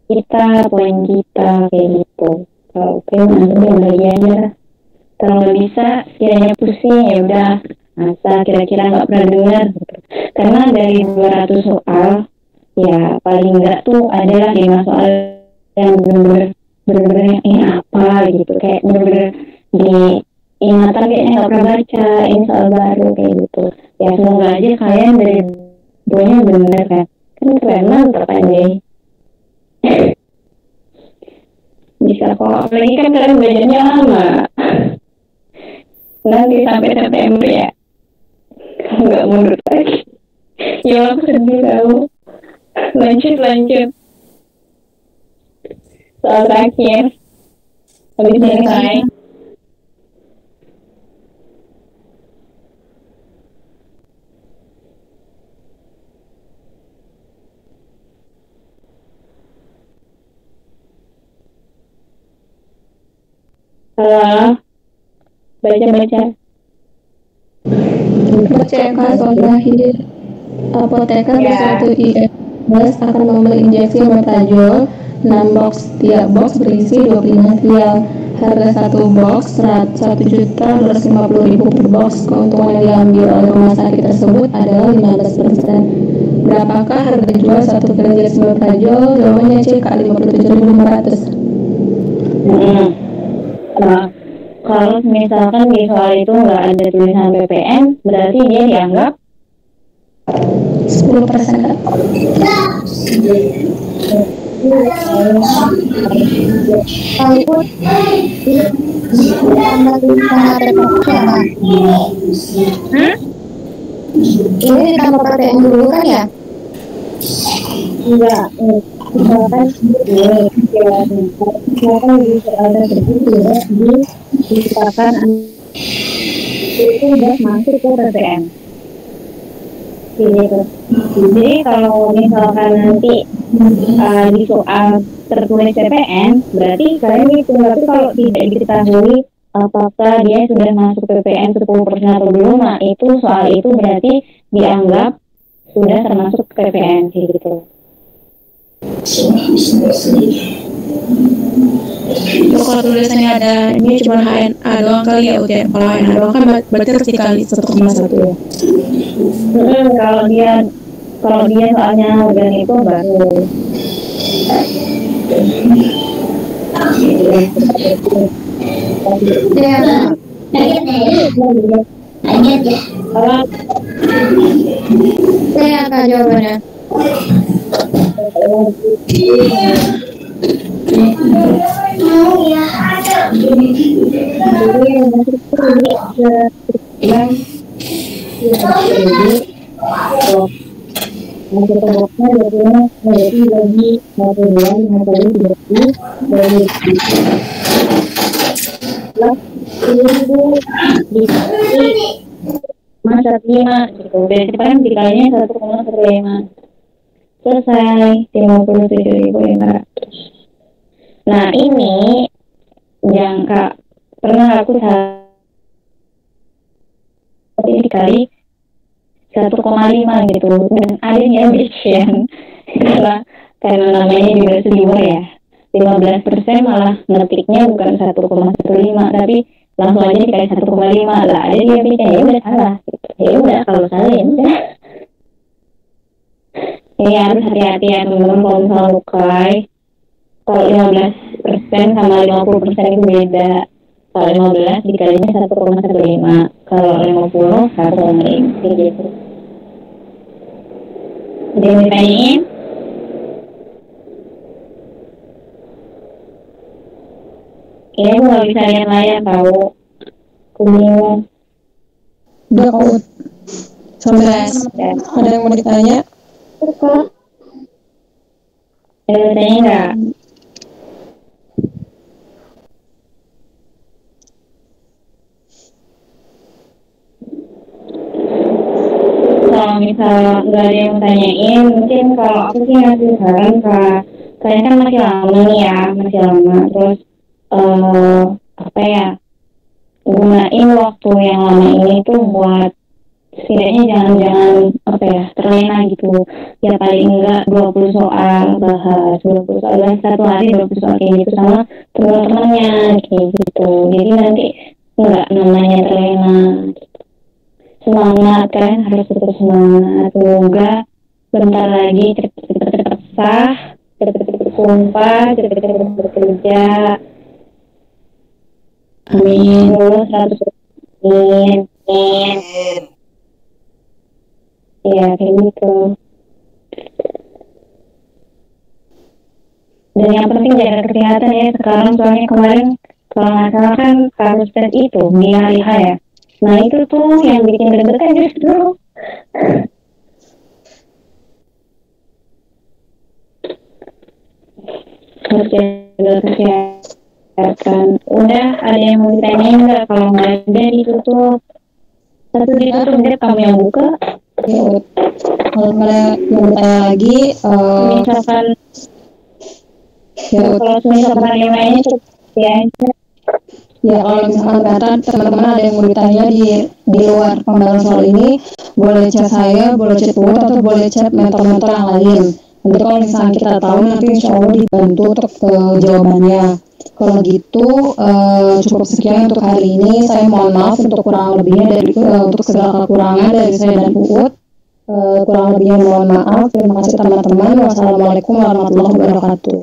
kita, poin kita kayak gitu. Kalau nanti bagi aja. Kalau nggak bisa, kiranya pusing ya udah. Masa kira-kira nggak pernah dengar gitu. Karena dari 200 soal, ya paling nggak tuh adalah 5 soal yang bener-bener ini apa gitu, kayak bener-bener di ingatan kayaknya nggak pernah baca, ini soal baru kayak gitu. Ya semoga aja kalian dari bukunya bener kan keren, mantap aja. Bisa kok, apalagi kan kalian belajarnya lama. Nanti sampai September ya, nggak mundur lagi. Ya aku sedih tahu. Lanjut. Soal terakhir. Habis selesai. Baca. Cekal soal terakhir. Apoteker bersatu IF akan membeli injeksi metajol 6 box. Tiap box berisi 25 vial. Harga 1 box 1.250.000 per box. Keuntungan yang diambil oleh rumah sakit tersebut adalah 15%. Berapakah harga jual 1 kg injeksi metajol? Jawabannya CK 57.500. Kalau misalkan di soal itu nggak ada tulisan PPN, berarti dia dianggap 10%. Ini ditambah PPN dulu kan ya? Enggak, misalkan di soal tersebut tidak diceritakan itu udah masuk ke PPN gitu. Jadi kalau misalkan nanti di soal tertulis PPN, berarti kalian itu. Tapi kalau tidak diketahui apakah dia sudah masuk PPN 10% atau belum, nah itu soal itu berarti dianggap sudah termasuk PPN gitu. Kalau tulisannya ada ini cuma HNA doang kali ya UT. Kalau HNA doang kan berarti harus dikali 1,1 ya. Kalau dia soalnya organ itu baru. Saya akan jawabannya. Masa 5 gitu. Dari depan dikalinya 1,15. Selesai 57.500. Nah ini jangka pernah aku tapi dikali 1,5 gitu, dan adanya bikin karena namanya juga seliwer ya, 15% malah ngetiknya bukan 1,15 tapi langsung aja dikali 1,5 lah, ada dia bikin ya udah salah gitu. Ya udah kalau salah ya udah. Ini harus hati-hati ya teman-teman kalau misalnya lukai. Kalau 15% sama 50% itu beda. Kalau 15 dikalinya 1,15. Kalau 50 1,5 gitu. Ada yang ditanyain? Kayaknya aku gak bisa lihat layar tahu. Bingung. Udah kok. Sampai ada yang mau ditanya? Ada yang tanya nggak? Kalau misalnya nggak ada yang tanyain, mungkin kalau aku sih ngasih saran kayaknya kan masih lama nih ya, masih lama. Terus apa ya? gunain waktu yang lama ini tuh buat setidaknya jangan terlena gitu ya, paling enggak 20 soal bahas 20 soal bahas satu hari 20 soal kayak gitu sama teman-temannya kayak gitu, jadi nanti enggak namanya terlena gitu. Semangat kan, harus tetap semangat, semoga bentar lagi cepet-cepet sah, cepet-cepet sumpah, cepet-cepet bekerja. Amin. Lulus 100%. Amin. Ya kayak gitu. Dan yang penting jaga kesehatan ya sekarang, soalnya kemarin kalau nggak salah kan kasus tes itu di hari H ya. Nah itu tuh yang bikin deg-degan justru. Harus jaga kesehatan. Udah, ada yang mau ditanyain nggak? Kalau nggak ada ditutup. Satu ditutup, dia kamu yang buka. Ya, kalau ada yang bertanya lagi, misalkan ya, kalau misalkan yang lainnya cukup ya. Ya kalau misalkan ternyata teman-teman ada yang mau ditanya di luar pembahasan soal ini, boleh chat saya, boleh chat Wood, atau boleh chat mentor-mentor yang lain. Nanti kalau misalnya kita tahu, nanti insya Allah dibantu untuk jawabannya. Kalau gitu cukup sekian untuk hari ini. Saya mohon maaf untuk kurang lebihnya dari untuk segala kekurangan dari saya dan Wood. Kurang lebihnya mohon maaf. Terima kasih teman-teman. Wassalamualaikum warahmatullahi wabarakatuh.